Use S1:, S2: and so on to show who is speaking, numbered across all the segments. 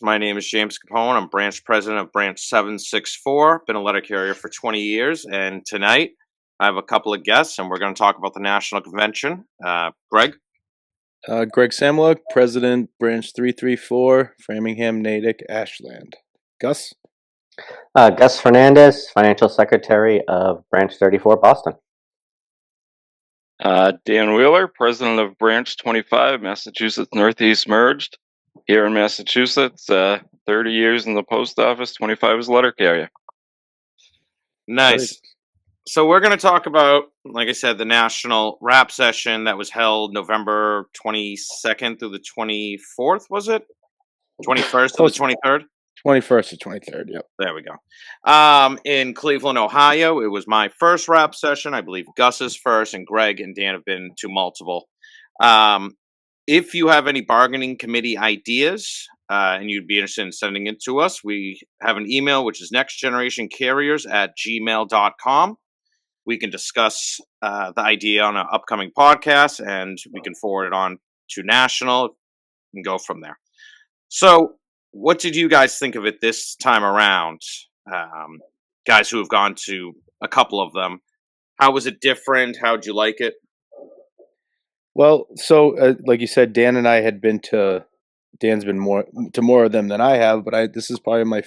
S1: My name is James Capone. I'm branch president of branch 764. Been a letter carrier for 20 years. And tonight I have a couple of guests and we're going to talk about the national convention. Greg?
S2: Greg Samoluk, President, Branch 334, Framingham, Natick, Ashland. Gus?
S3: Gus Fernandez, Financial Secretary of Branch 34, Boston.
S4: Dan Wheeler, President of Branch 25, Massachusetts Northeast Merged. Here in Massachusetts, 30 years in the post office, 25 as letter carrier.
S1: Nice.
S2: Great.
S1: So we're going to talk about, like I said, the national rap session that was held November 22nd through the 24th, was it? 21st to the 23rd?
S2: 21st to 23rd, yep.
S1: There we go. In Cleveland, Ohio, it was my first rap session. I believe Gus's first, and Greg and Dan have been to multiple. If you have any bargaining committee ideas and you'd be interested in sending it to us, we have an email, which is nextgenerationcarriers@gmail.com. We can discuss the idea on an upcoming podcast, and we can forward it on to national and go from there. So, what did you guys think of it this time around? Guys who have gone to a couple of them, how was it different? How'd you like it?
S2: Well, so like you said, Dan and I had been to. Dan's been more of them than I have, but this is probably my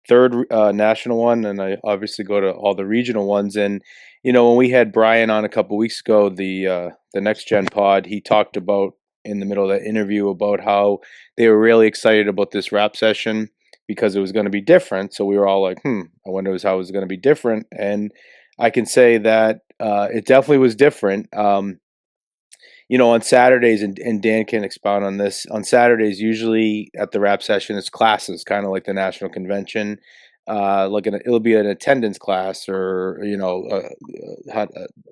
S2: third national one, and I obviously go to all the regional ones. And when we had Brian on a couple weeks ago, the Next Gen Pod, he talked about in the middle of that interview about how they were really excited about this rap session because it was going to be different. So we were all like, I wonder how it was going to be different. And I can say that it definitely was different. On Saturdays, and Dan can expound on this, on Saturdays, usually at the rap session, it's classes, kind of like the national convention. It'll be an attendance class or,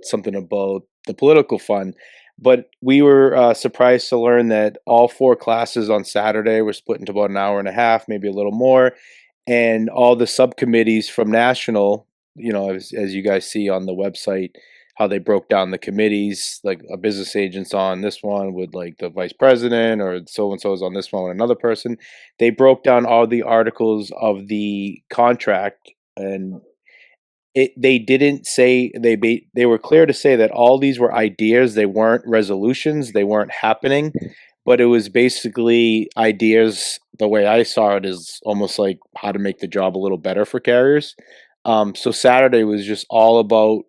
S2: something about the political fund. But we were surprised to learn that all four classes on Saturday were split into about an hour and a half, maybe a little more. And all the subcommittees from national, as you guys see on the website, how they broke down the committees, like a business agent's on this one with like the vice president, or so and so is on this one with another person. They broke down all the articles of the contract, and they didn't say they were clear to say that all these were ideas. They weren't resolutions. They weren't happening, but it was basically ideas. The way I saw it is almost like how to make the job a little better for carriers. So Saturday was just all about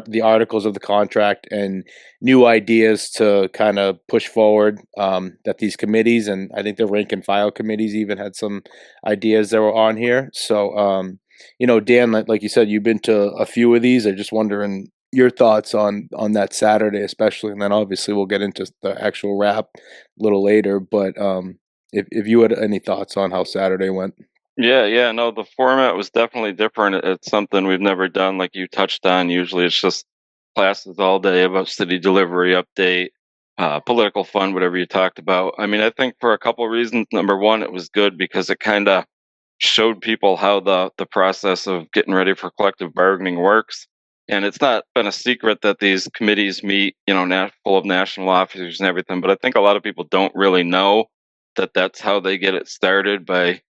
S2: the articles of the contract and new ideas to kind of push forward that these committees, and I think the rank and file committees even had some ideas that were on here. So, Dan, like you said, you've been to a few of these. I'm just wondering your thoughts on that Saturday, especially, and then obviously we'll get into the actual rap a little later. But if you had any thoughts on how Saturday went.
S4: Yeah, no, the format was definitely different. It's something we've never done, like you touched on. Usually it's just classes all day about city delivery update, political fund, whatever you talked about. I mean, I think for a couple of reasons. Number one, it was good because it kind of showed people how the process of getting ready for collective bargaining works. And it's not been a secret that these committees meet, full of national officers and everything. But I think a lot of people don't really know that that's how they get it started, by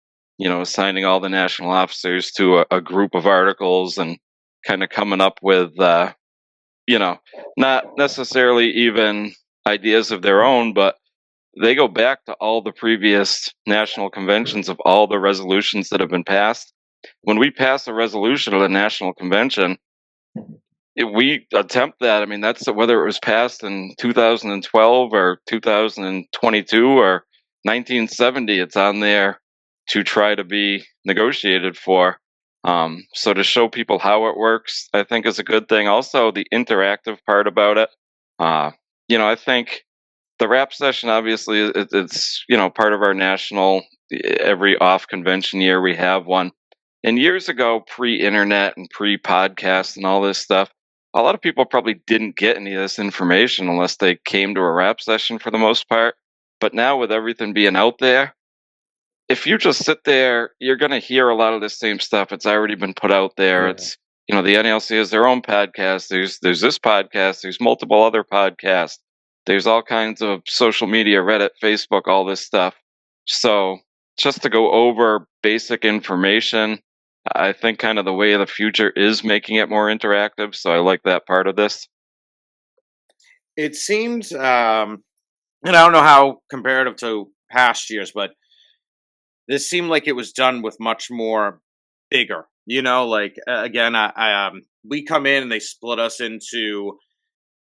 S4: assigning all the national officers to a group of articles and kind of coming up with, not necessarily even ideas of their own, but they go back to all the previous national conventions of all the resolutions that have been passed. When we pass a resolution at a national convention, we attempt that. I mean, that's whether it was passed in 2012 or 2022 or 1970, it's on there to try to be negotiated for. So to show people how it works, I think is a good thing. Also, the interactive part about it. I think the rap session, obviously, it's part of our national. Every off convention year we have one. And years ago, pre-internet and pre-podcast and all this stuff, a lot of people probably didn't get any of this information unless they came to a rap session for the most part. But now with everything being out there, if you just sit there, you're going to hear a lot of the same stuff. It's already been put out there. Yeah. It's, the NALC has their own podcast. There's this podcast. There's multiple other podcasts. There's all kinds of social media, Reddit, Facebook, all this stuff. So just to go over basic information. I think kind of the way of the future is making it more interactive, so I like that part of this.
S1: It seemed, and I don't know how comparative to past years, but this seemed like it was done with much more bigger. Like again, we come in and they split us into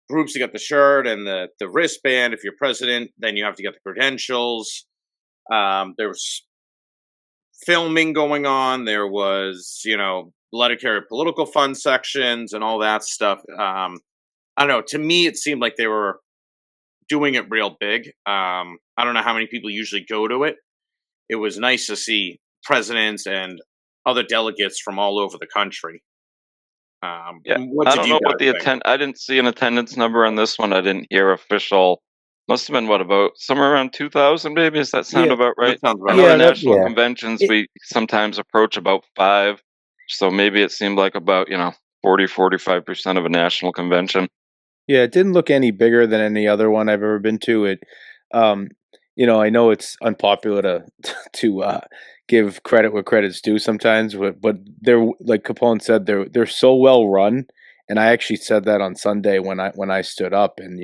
S1: groups to get the shirt and the wristband. If you're president, then you have to get the credentials. There was filming going on. There was, let it carry political fund sections and all that stuff. I don't know. To me, it seemed like they were doing it real big. I don't know how many people usually go to it. It was nice to see presidents and other delegates from all over the country.
S4: Yeah,
S1: What
S4: I
S1: did
S4: don't
S1: you
S4: know what
S1: guys think?
S4: I didn't see an attendance number on this one. I didn't hear official. Must have been what, about somewhere around 2,000 maybe? Does that sound
S2: Yeah,
S4: about right?
S1: That sounds
S4: I
S1: about
S4: know the
S2: yeah,
S1: right.
S4: national
S3: Yeah.
S4: conventions,
S2: it,
S4: we sometimes approach about 5. So maybe it seemed like about, 40-45% of a national convention.
S2: yeah. It didn't look any bigger than any other one I've ever been to. Um, I know it's unpopular to to give credit where credit's due sometimes, but they're like Capone said, they're so well run. And I actually said that on Sunday when I stood up, and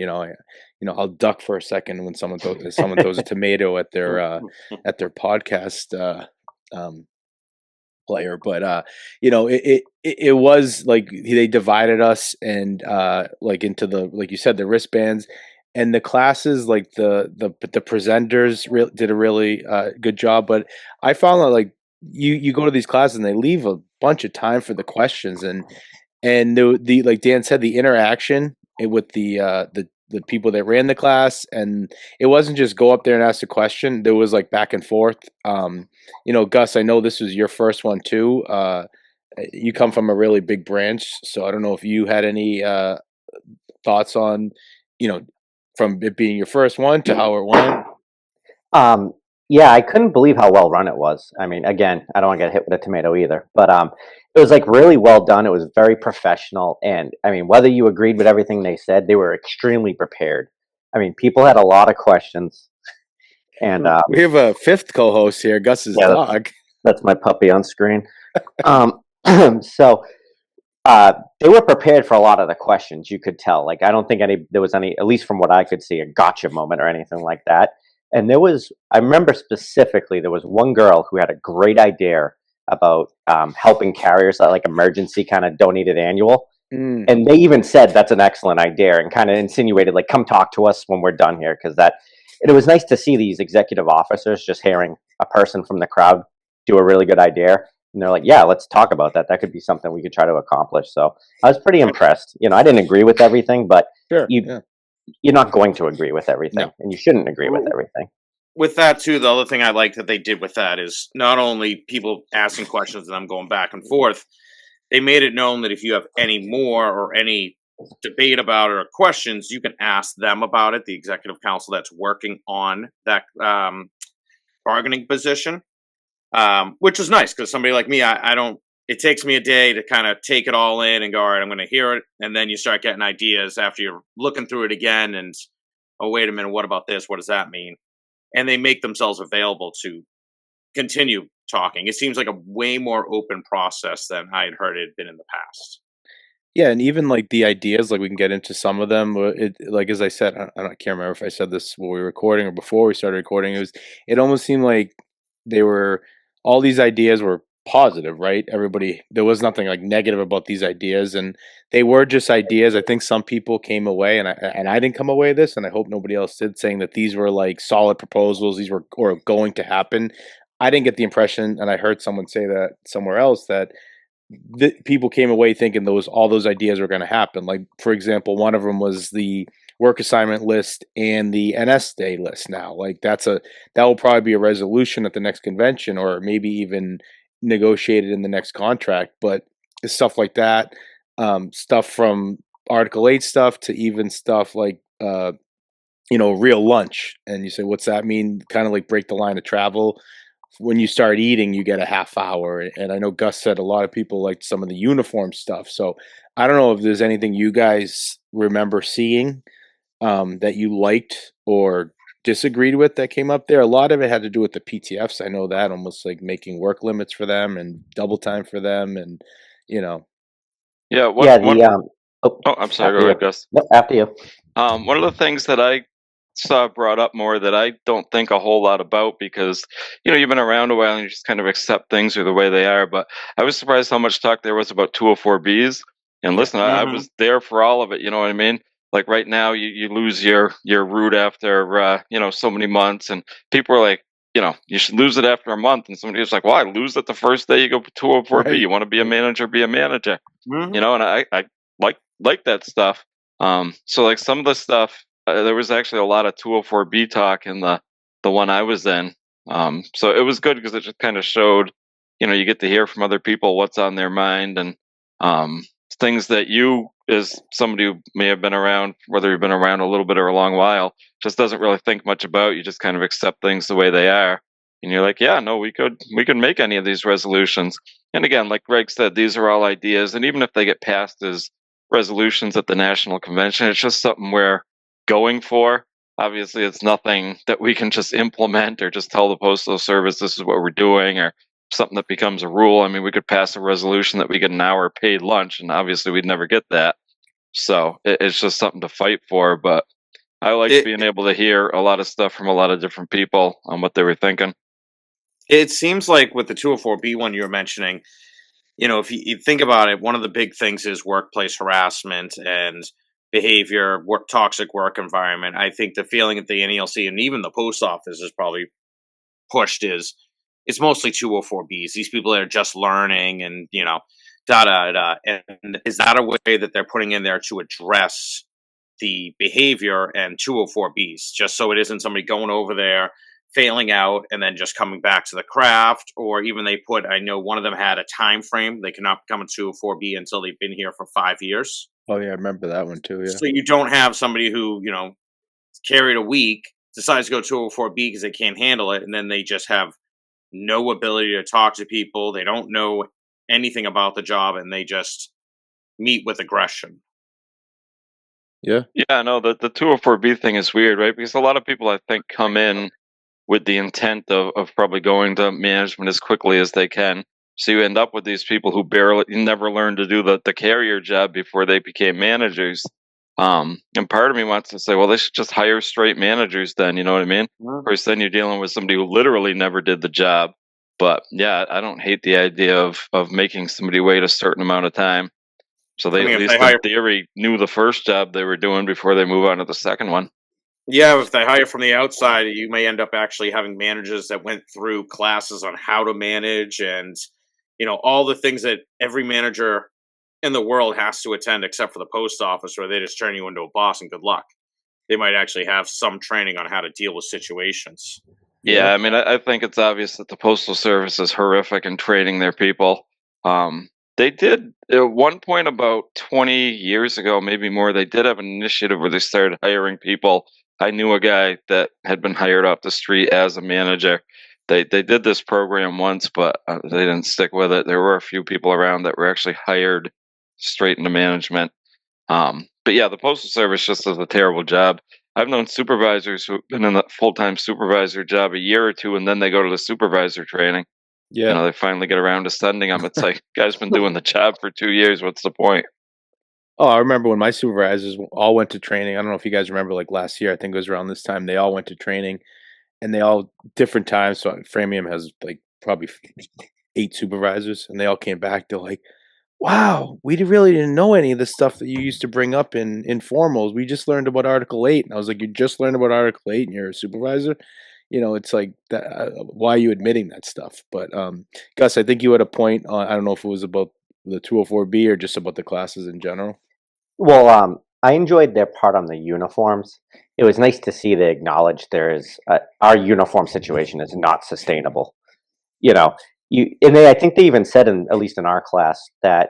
S2: I'll duck for a second when someone throws a tomato at their podcast um, player. But it was like they divided us, and like into the, like you said, the wristbands. And the classes, like the presenters did a really good job. But I found that, like, you go to these classes and they leave a bunch of time for the questions, and the like Dan said, the interaction with the people that ran the class. And it wasn't just go up there and ask a question. There was like back and forth. Gus, I know this was your first one too. You come from a really big branch, so I don't know if you had any thoughts on, you know, from it being your first one to how it went.
S3: Um, yeah, I couldn't believe how well run it was. I mean, again, I don't want to get hit with a tomato either, but it was like really well done. It was very professional, and I mean, whether you agreed with everything they said, they were extremely prepared. I mean, people had a lot of questions, and
S2: We have a fifth co-host here, Gus's
S3: yeah,
S2: dog.
S3: that's my puppy on screen. Um, so they were prepared for a lot of the questions. You could tell. Like, I don't think there was any, at least from what I could see, a gotcha moment or anything like that. And I remember specifically, there was one girl who had a great idea about helping carriers, like emergency kind of donated annual.
S2: Mm.
S3: And they even said that's an excellent idea, and kind of insinuated, like, come talk to us when we're done here, because it was nice to see these executive officers just hearing a person from the crowd do a really good idea. And they're like, yeah, let's talk about that. That could be something we could try to accomplish. So I was pretty impressed. I didn't agree with everything, but
S2: Sure.
S3: you,
S2: Yeah.
S3: you're not going to agree with everything,
S2: No.
S3: and you shouldn't agree with everything.
S1: With that too, the other thing I like that they did with that is not only people asking questions and them going back and forth, they made it known that if you have any more or any debate about it or questions, you can ask them about it, the executive council that's working on that bargaining position, which is nice because somebody like me, I don't. It takes me a day to kind of take it all in and go, all right, I'm going to hear it, and then you start getting ideas after you're looking through it again, and oh, wait a minute, what about this? What does that mean? And they make themselves available to continue talking. It seems like a way more open process than I had heard it had been in the past.
S2: Yeah, and even like the ideas, like we can get into some of them. Like as I said, I can't remember if I said this while we were recording or before we started recording. It almost seemed like they were all these ideas were positive, right? Everybody, there was nothing like negative about these ideas, and they were just ideas. I think some people came away, and I didn't come away with this, and I hope nobody else did, saying that these were like solid proposals. These were or going to happen. I didn't get the impression, and I heard someone say that somewhere else, that people came away thinking all those ideas were going to happen. Like, for example, one of them was the work assignment list and the NS day list. Now, like that will probably be a resolution at the next convention, or maybe even negotiated in the next contract. But stuff like that, stuff from Article 8 stuff to even stuff like real lunch. And you say, what's that mean? Kind of like break the line of travel. When you start eating, you get a half hour. And I know Gus said a lot of people liked some of the uniform stuff. So I don't know if there's anything you guys remember seeing that you liked, or disagreed with that came up there. A lot of it had to do with the PTFs. I know that, almost like making work limits for them and double time for them, and you know,
S4: Yeah,
S3: Yeah,
S4: one.
S3: oh,
S4: Oh, I'm sorry. Go
S3: after you.
S4: ahead, Gus.
S3: No, after you.
S4: One of the things that I saw brought up more that I don't think a whole lot about because you've been around a while and you just kind of accept things are the way they are. But I was surprised how much talk there was about 204Bs. And
S2: yeah,
S4: listen, I was there for all of it. You know what I mean? Like right now, you lose your root after so many months, and people are like, you should lose it after a month. And somebody was like, well, I lose it the first day you go 204B.
S2: right.
S4: You want to be a manager, be a manager.
S1: Mhm.
S4: And I like that stuff. So like some of the stuff, there was actually a lot of 204B talk in the one I was in. So it was good because it just kind of showed, you get to hear from other people what's on their mind and things that you, as somebody who may have been around, whether you've been around a little bit or a long while, just doesn't really think much about. You just kind of accept things the way they are, and you're like, yeah, no, we could make any of these resolutions. And again, like Greg said, these are all ideas, and even if they get passed as resolutions at the national convention, it's just something we're going for. Obviously, it's nothing that we can just implement or just tell the postal service this is what we're doing, or something that becomes a rule. I mean, we could pass a resolution that we get an hour paid lunch, and obviously we'd never get that. So it's just something to fight for. But I liked
S1: It
S4: being able to hear a lot of stuff from a lot of different people on what they were thinking.
S1: it seems like with the 204B one you were mentioning, if you think about it, one of the big things is workplace harassment and behavior, toxic work environment. I think the feeling at the NALC and even the post office is probably pushed is it's mostly 204Bs. These people are just learning and, da da da. And is that a way that they're putting in there to address the behavior and 204Bs, just so it isn't somebody going over there, failing out, and then just coming back to the craft? Or even I know one of them had a time frame. They cannot become a 204B until they've been here for 5 years.
S2: Oh yeah, I remember that one too. Yeah,
S1: So you don't have somebody who, carried a week, decides to go 204B because they can't handle it, and then they just have no ability to talk to people. They don't know anything about the job, and they just meet with aggression.
S2: yeah,
S4: Yeah, no, the 204B thing is weird, right? Because a lot of people, I think, come in with the intent of probably going to management as quickly as they can. So you end up with these people who barely never learned to do the carrier job before they became managers. And part of me wants to say, well, they should just hire straight managers then, you know what I mean? Of course, then you're dealing with somebody who literally never did the job. But yeah, I don't hate the idea of making somebody wait a certain amount of time. So they,
S1: I mean,
S4: at
S1: if they
S4: least in
S1: hire
S4: theory, knew the first job they were doing before they move on to the second one.
S1: Yeah, if they hire from the outside, you may end up actually having managers that went through classes on how to manage and, all the things that every manager in the world has to attend except for the post office, where they just turn you into a boss and good luck. They might actually have some training on how to deal with situations.
S2: yeah,
S4: Yeah, I mean, I think it's obvious that the Postal Service is horrific in training their people. They did, at one point about 20 years ago, maybe more, they did have an initiative where they started hiring people. I knew a guy that had been hired off the street as a manager. They did this program once, but they didn't stick with it. There were a few people around that were actually hired straight into management. But yeah, the Postal Service just does a terrible job. I've known supervisors who've been in the full-time supervisor job a year or two, and then they go to the supervisor training.
S2: yeah.
S4: They finally get around to sending them. It's like, guy's been doing the job for 2 years. What's the point?
S2: Oh, I remember when my supervisors all went to training. I don't know if you guys remember, like last year. I think it was around this time. They all went to training, and they all different times. So Framingham has like probably 8 supervisors, and they all came back. They're like, wow, really didn't know any of the stuff that you used to bring up in informals. We just learned about Article 8. And I was like, you just learned about Article 8 and you're a supervisor? It's like that. Why are you admitting that stuff? But Gus, I think you had a point on, I don't know if it was about the 204B or just about the classes in general.
S3: Well, I enjoyed their part on the uniforms. It was nice to see they acknowledge our uniform situation is not sustainable. You know, I think they even said, at least in our class, that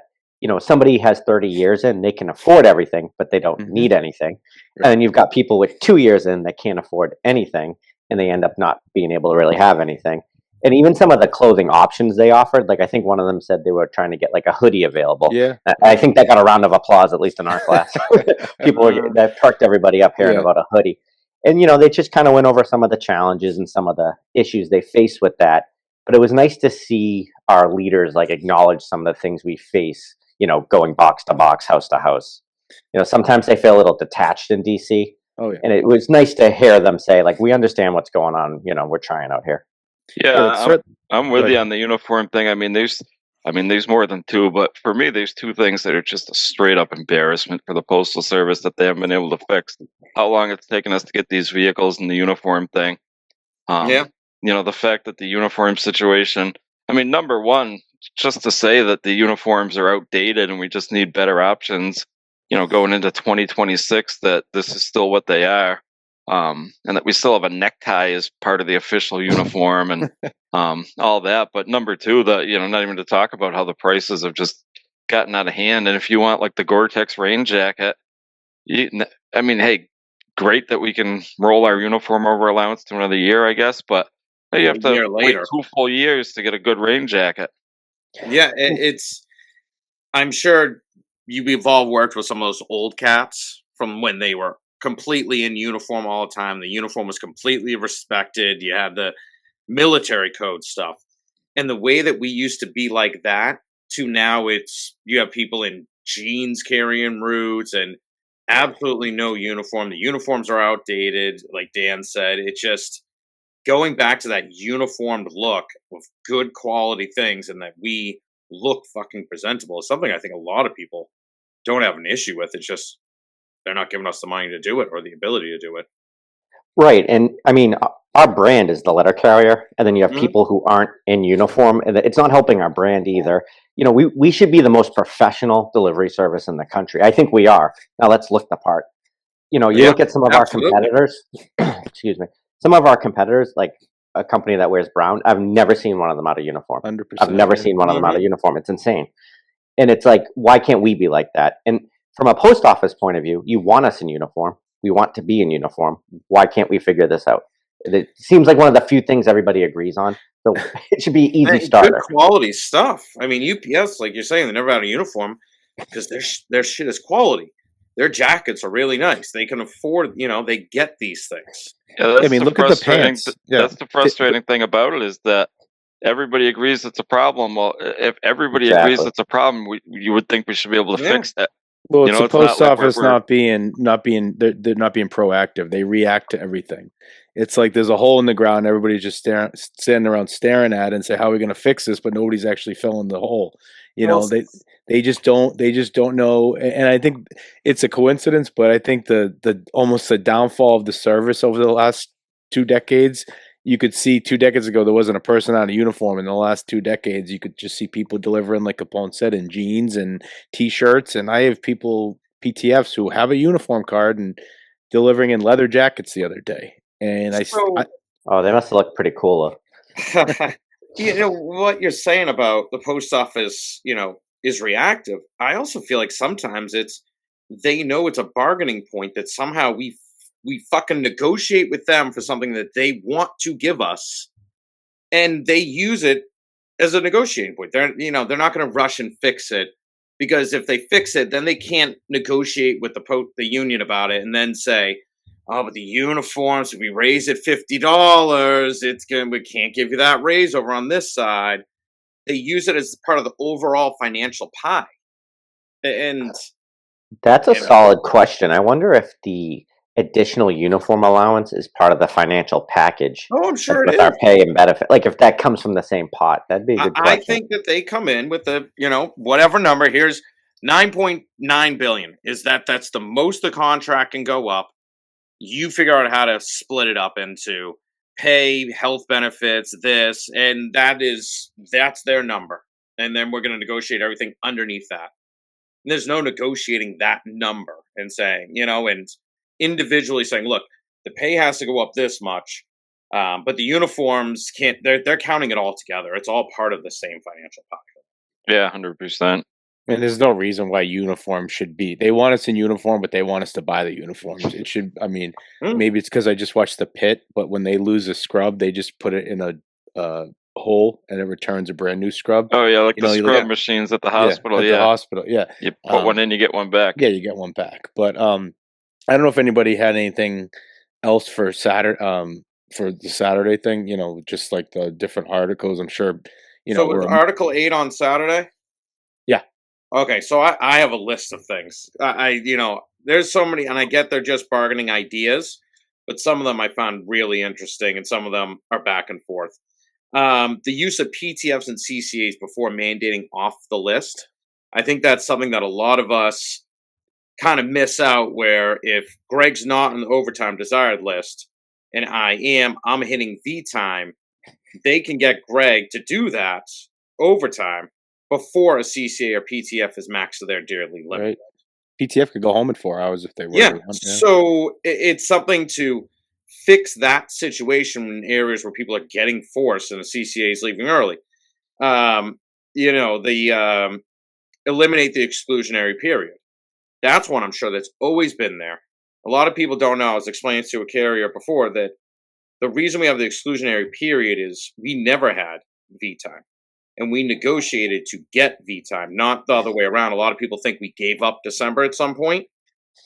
S3: somebody has 30 years in, they can afford everything, but they don't
S2: Mhm.
S3: need anything.
S2: Right.
S3: And then you've got people with 2 years in that can't afford anything, and they end up not being able to really have anything. And even some of the clothing options they offered, like I think one of them said they were trying to get like a hoodie available.
S2: Yeah.
S3: I think that got a round of applause, at least in our class. People that perked everybody up hearing
S2: Yeah.
S3: about a hoodie. And they just kind of went over some of the challenges and some of the issues they face with that. But it was nice to see our leaders like acknowledge some of the things we face, going box to box, house to house. Sometimes they feel a little detached in DC.
S2: Oh yeah.
S3: And it was nice to hear them say, like, we understand what's going on. We're trying out here.
S4: Yeah,
S2: like
S4: I'm with you on the uniform thing. I mean, there's more than two, but for me, there's two things that are just a straight up embarrassment for the Postal Service that they haven't been able to fix. How long it's taken us to get these vehicles and the uniform thing.
S1: Yeah.
S4: The fact that the uniform situation, I mean, number one, just to say that the uniforms are outdated and we just need better options, going into 2026, that this is still what they are. And that we still have a necktie as part of the official uniform and all that. But number two, not even to talk about how the prices have just gotten out of hand. And if you want like the Gore-Tex rain jacket, hey, great that we can roll our uniform over allowance to another year, I guess. But you have to wait 2 full years to get a good rain jacket.
S1: Yeah, I'm sure we've all worked with some of those old cats from when they were completely in uniform all the time. The uniform was completely respected. You had the military code stuff. And the way that we used to be like that to now you have people in jeans carrying routes and absolutely no uniform. The uniforms are outdated, like Dan said. It's just going back to that uniformed look with good quality things and that we look fucking presentable is something I think a lot of people don't have an issue with. It's just they're not giving us the money to do it or the ability to do it.
S3: Right. And I mean, our brand is the letter carrier. And then you have people who aren't in uniform. And it's not helping our brand either. We should be the most professional delivery service in the country. I think we are. Now let's look the part. You look at some of our competitors, excuse me, some of our competitors, like a company that wears brown. I've never seen one of them out of uniform.
S2: 100%.
S3: I've never seen one of them out of uniform. It's insane. And it's like, why can't we be like that? And from a post office point of view, you want us in uniform. We want to be in uniform. Why can't we figure this out? It seems like one of the few things everybody agrees on. So it should be easy starter.
S1: Good quality stuff. I mean, UPS, like you're saying, they're never out of uniform because their shit is quality. Their jackets are really nice. They can afford, they get these things.
S4: Yeah,
S2: I mean, look at the pants.
S4: That's the frustrating thing about it is that everybody agrees it's a problem. Well, if everybody agrees it's a problem, you would think we should be able to fix that.
S2: Well, it's the post office not being they're not being proactive. They react to everything. It's like there's a hole in the ground. Everybody's just standing around staring at it and say, "How are we going to fix this?" But nobody's actually filling the hole. They just don't know. And I think it's a coincidence, but I think the almost the downfall of the service over the last 2 decades. You could see 2 decades ago there wasn't a person out of uniform. In the last 2 decades, you could just see people delivering, like Capone said, in jeans and t-shirts. And I have people PTFs who have a uniform card and delivering in leather jackets the other day. And
S3: oh, they must have looked pretty cool.
S1: What you're saying about the post office, is reactive. I also feel like sometimes they know it's a bargaining point that somehow we fucking negotiate with them for something that they want to give us, and they use it as a negotiating point. They're not going to rush and fix it because if they fix it, then they can't negotiate with the union about it and then say, "Oh, but the uniforms, if we raise it $50, we can't give you that raise over on this side." They use it as part of the overall financial pie, and
S3: that's a solid question. I wonder if the additional uniform allowance is part of the financial package.
S1: Oh, I'm sure
S3: with our pay and benefit. Like if that comes from the same pot, that'd be a good question.
S1: I think that they come in with whatever number. Here's 9.9 billion. That's the most the contract can go up. You figure out how to split it up into pay, health benefits, this, and that's their number. And then we're going to negotiate everything underneath that. And there's no negotiating that number and saying, and individually saying, look, the pay has to go up this much, but the uniforms can't. They're counting it all together. It's all part of the same financial pie.
S4: Yeah, 100%.
S2: And there's no reason why uniform should be. They want us in uniform, but they want us to buy the uniforms. It should. I mean, maybe it's because I just watched The Pit. But when they lose a scrub, they just put it in a hole and it returns a brand new scrub.
S4: Oh yeah, like the scrub machines at the hospital.
S2: The hospital. Yeah,
S4: you put one in, you get one back.
S2: Yeah, you get one back. But I don't know if anybody had anything else for for the Saturday thing, just like the different articles. I'm sure,
S1: So
S2: we're
S1: was Article 8 on Saturday?
S2: yeah,
S1: Okay, so I have a list of things. There's so many, and I get they're just bargaining ideas, but some of them I found really interesting, and some of them are back and forth. The use of PTFs and CCAs before mandating off the list. I think that's something that a lot of us kind of miss out. Where if Greg's not on the overtime desired list, and I'm hitting V time, they can get Greg to do that overtime before a CCA or PTF is maxed to their dearly limit.
S2: right. PTF could go home in 4 hours if they
S1: Yeah,
S2: really want. Yeah.
S1: so it's something to fix that situation in areas where people are getting forced and the CCA is leaving early. The eliminate the exclusionary period. That's one I'm sure that's always been there. A lot of people don't know. I was explaining to a carrier before that the reason we have the exclusionary period is we never had V time. And we negotiated to get V time, not the other way around. A lot of people think we gave up December at some point.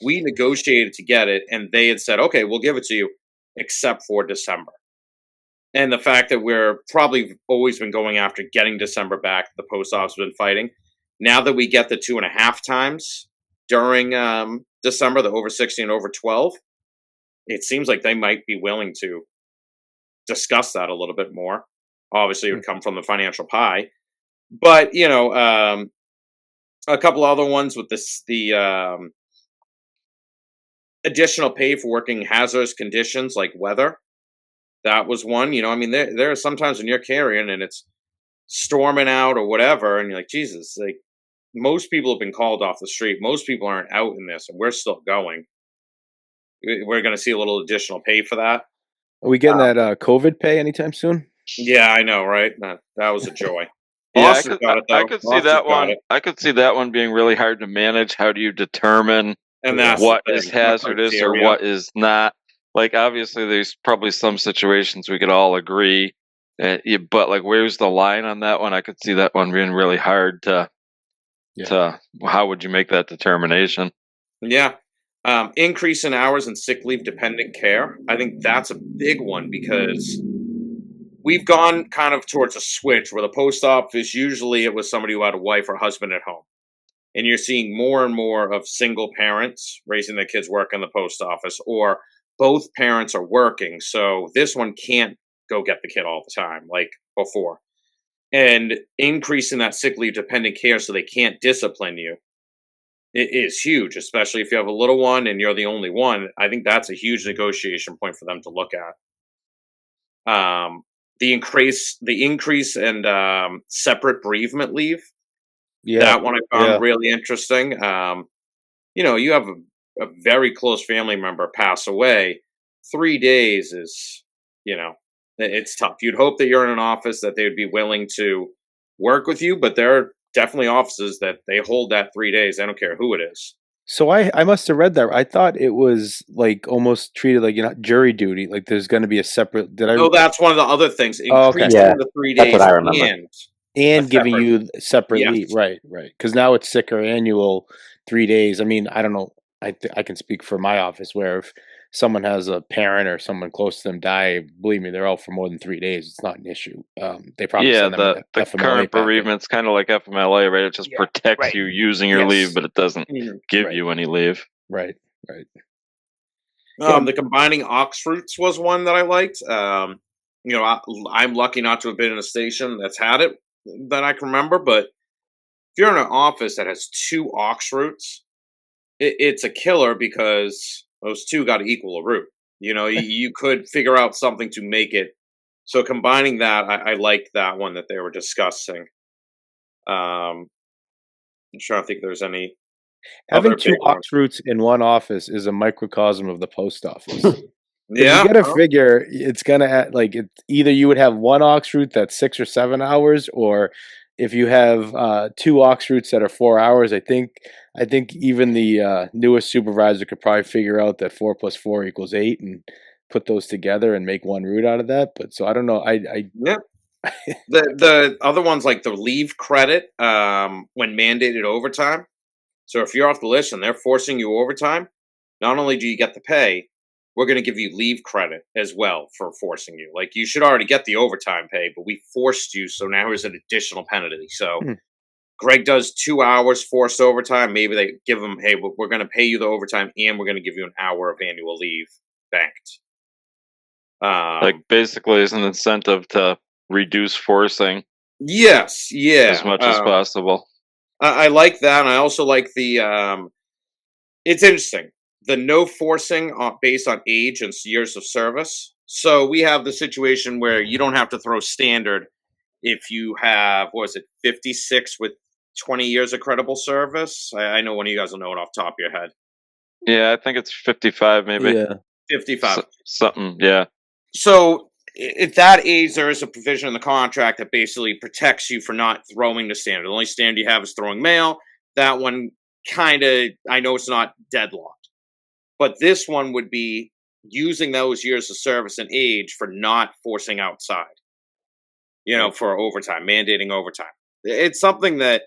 S1: We negotiated to get it, and they had said, okay, we'll give it to you, except for December. And the fact that we're probably always been going after getting December back, the post office has been fighting. Now that we get the 2.5 times during December, the over 60 and over 12, it seems like they might be willing to discuss that a little bit more. Obviously, it would come from the financial pie. But, a couple other ones with the additional pay for working hazardous conditions like weather. That was one. There are sometimes when you're carrying and it's storming out or whatever, and you're like, Jesus, like most people have been called off the street. Most people aren't out in this, and we're still going. We're going to see a little additional pay for that.
S2: Are we getting that COVID pay anytime soon?
S1: Yeah, I know, right? That was a joy.
S4: Yeah,
S1: Austin's got it, though.
S4: I could see
S1: Austin's
S4: that
S1: got
S4: one.
S1: it.
S4: I could see that one being really hard to manage. How do you determine
S1: And that's
S4: what
S1: the
S4: is
S1: thing,
S4: hazardous or
S1: criteria.
S4: what is not? Like, obviously, there's probably some situations we could all agree, but like, where's the line on that one? I could see that one being really hard to. How would you make that determination?
S1: Yeah. Increase in hours and sick leave dependent care. I think that's a big one because we've gone kind of towards a switch where the post office, usually it was somebody who had a wife or husband at home. And you're seeing more and more of single parents raising their kids work in the post office, or both parents are working. So this one can't go get the kid all the time like before. And increasing that sick leave dependent care so they can't discipline you, it is huge, especially if you have a little one and you're the only one. I think that's a huge negotiation point for them to look at. The increase and separate bereavement leave.
S2: Yeah,
S1: That one I found
S2: yeah.
S1: really interesting. You have a very close family member pass away. 3 days is, it's tough. You'd hope that you're in an office that they would be willing to work with you, but there are definitely offices that they hold that 3 days. I don't care who it is.
S2: So I must have read that. I thought it was like almost treated like jury duty. Like there's going to be a separate. Did I?
S1: Oh, that's one of the other things.
S2: Oh, okay.
S1: Increasing
S3: Yeah,
S1: the 3
S3: that's what
S1: days
S3: I remember.
S1: and a
S2: Giving
S1: separate.
S2: you separate leave.
S1: Yes.
S2: Right. Because now it's sick or annual 3 days. I mean, I don't know. I can speak for my office where if someone has a parent or someone close to them die, believe me, they're out for more than 3 days. It's not an issue. They probably
S4: Yeah,
S2: send them an
S4: the
S2: FMLA
S4: current
S2: packet.
S4: bereavement's kind of like FMLA, right? It just
S2: Yeah,
S4: protects
S2: right.
S4: you using your
S1: Yes.
S4: leave, but it doesn't give
S2: Right.
S4: you any leave.
S2: Right. Yeah.
S1: The combining ox fruits was one that I liked. I'm lucky not to have been in a station that's had it that I can remember, but if you're in an office that has two ox roots, it's a killer because those two got to equal a root. You could figure out something to make it. So combining that, I liked that one that they were discussing. I'm trying to think if there's any
S2: Having
S1: other
S2: two
S1: big ones.
S2: ox roots in one office is a microcosm of the post office. 'Cause
S1: Yeah,
S2: you got to figure it's gonna like either you would have one ox root that's 6 or 7 hours, or if you have two ox roots that are 4 hours. I think even the newest supervisor could probably figure out that 4 plus 4 equals 8 and put those together and make one root out of that. But so I don't know.
S1: yeah. The other ones like the leave credit when mandated overtime. So if you're off the list and they're forcing you overtime, not only do you get the pay, we're going to give you leave credit as well for forcing you. Like, you should already get the overtime pay, but we forced you, so now here's an additional penalty. So
S2: Hmm.
S1: Greg does 2 hours forced overtime. Maybe they give him, hey, we're going to pay you the overtime and we're going to give you an hour of annual leave banked.
S4: Like basically as an incentive to reduce forcing
S1: Yes,
S4: as
S1: yeah.
S4: much as possible.
S1: I like that. And I also like the, it's interesting. The no forcing based on age and years of service. So we have the situation where you don't have to throw standard if you have, what was it, 56 with 20 years of credible service. I know one of you guys will know it off the top of your head.
S4: Yeah, I think it's 55 maybe.
S2: Yeah.
S1: 55.
S4: Something, yeah.
S1: So at that age, there is a provision in the contract that basically protects you for not throwing the standard. The only standard you have is throwing mail. That one kind of, I know it's not deadlocked, but this one would be using those years of service and age for not forcing outside, for overtime, mandating overtime. It's something that,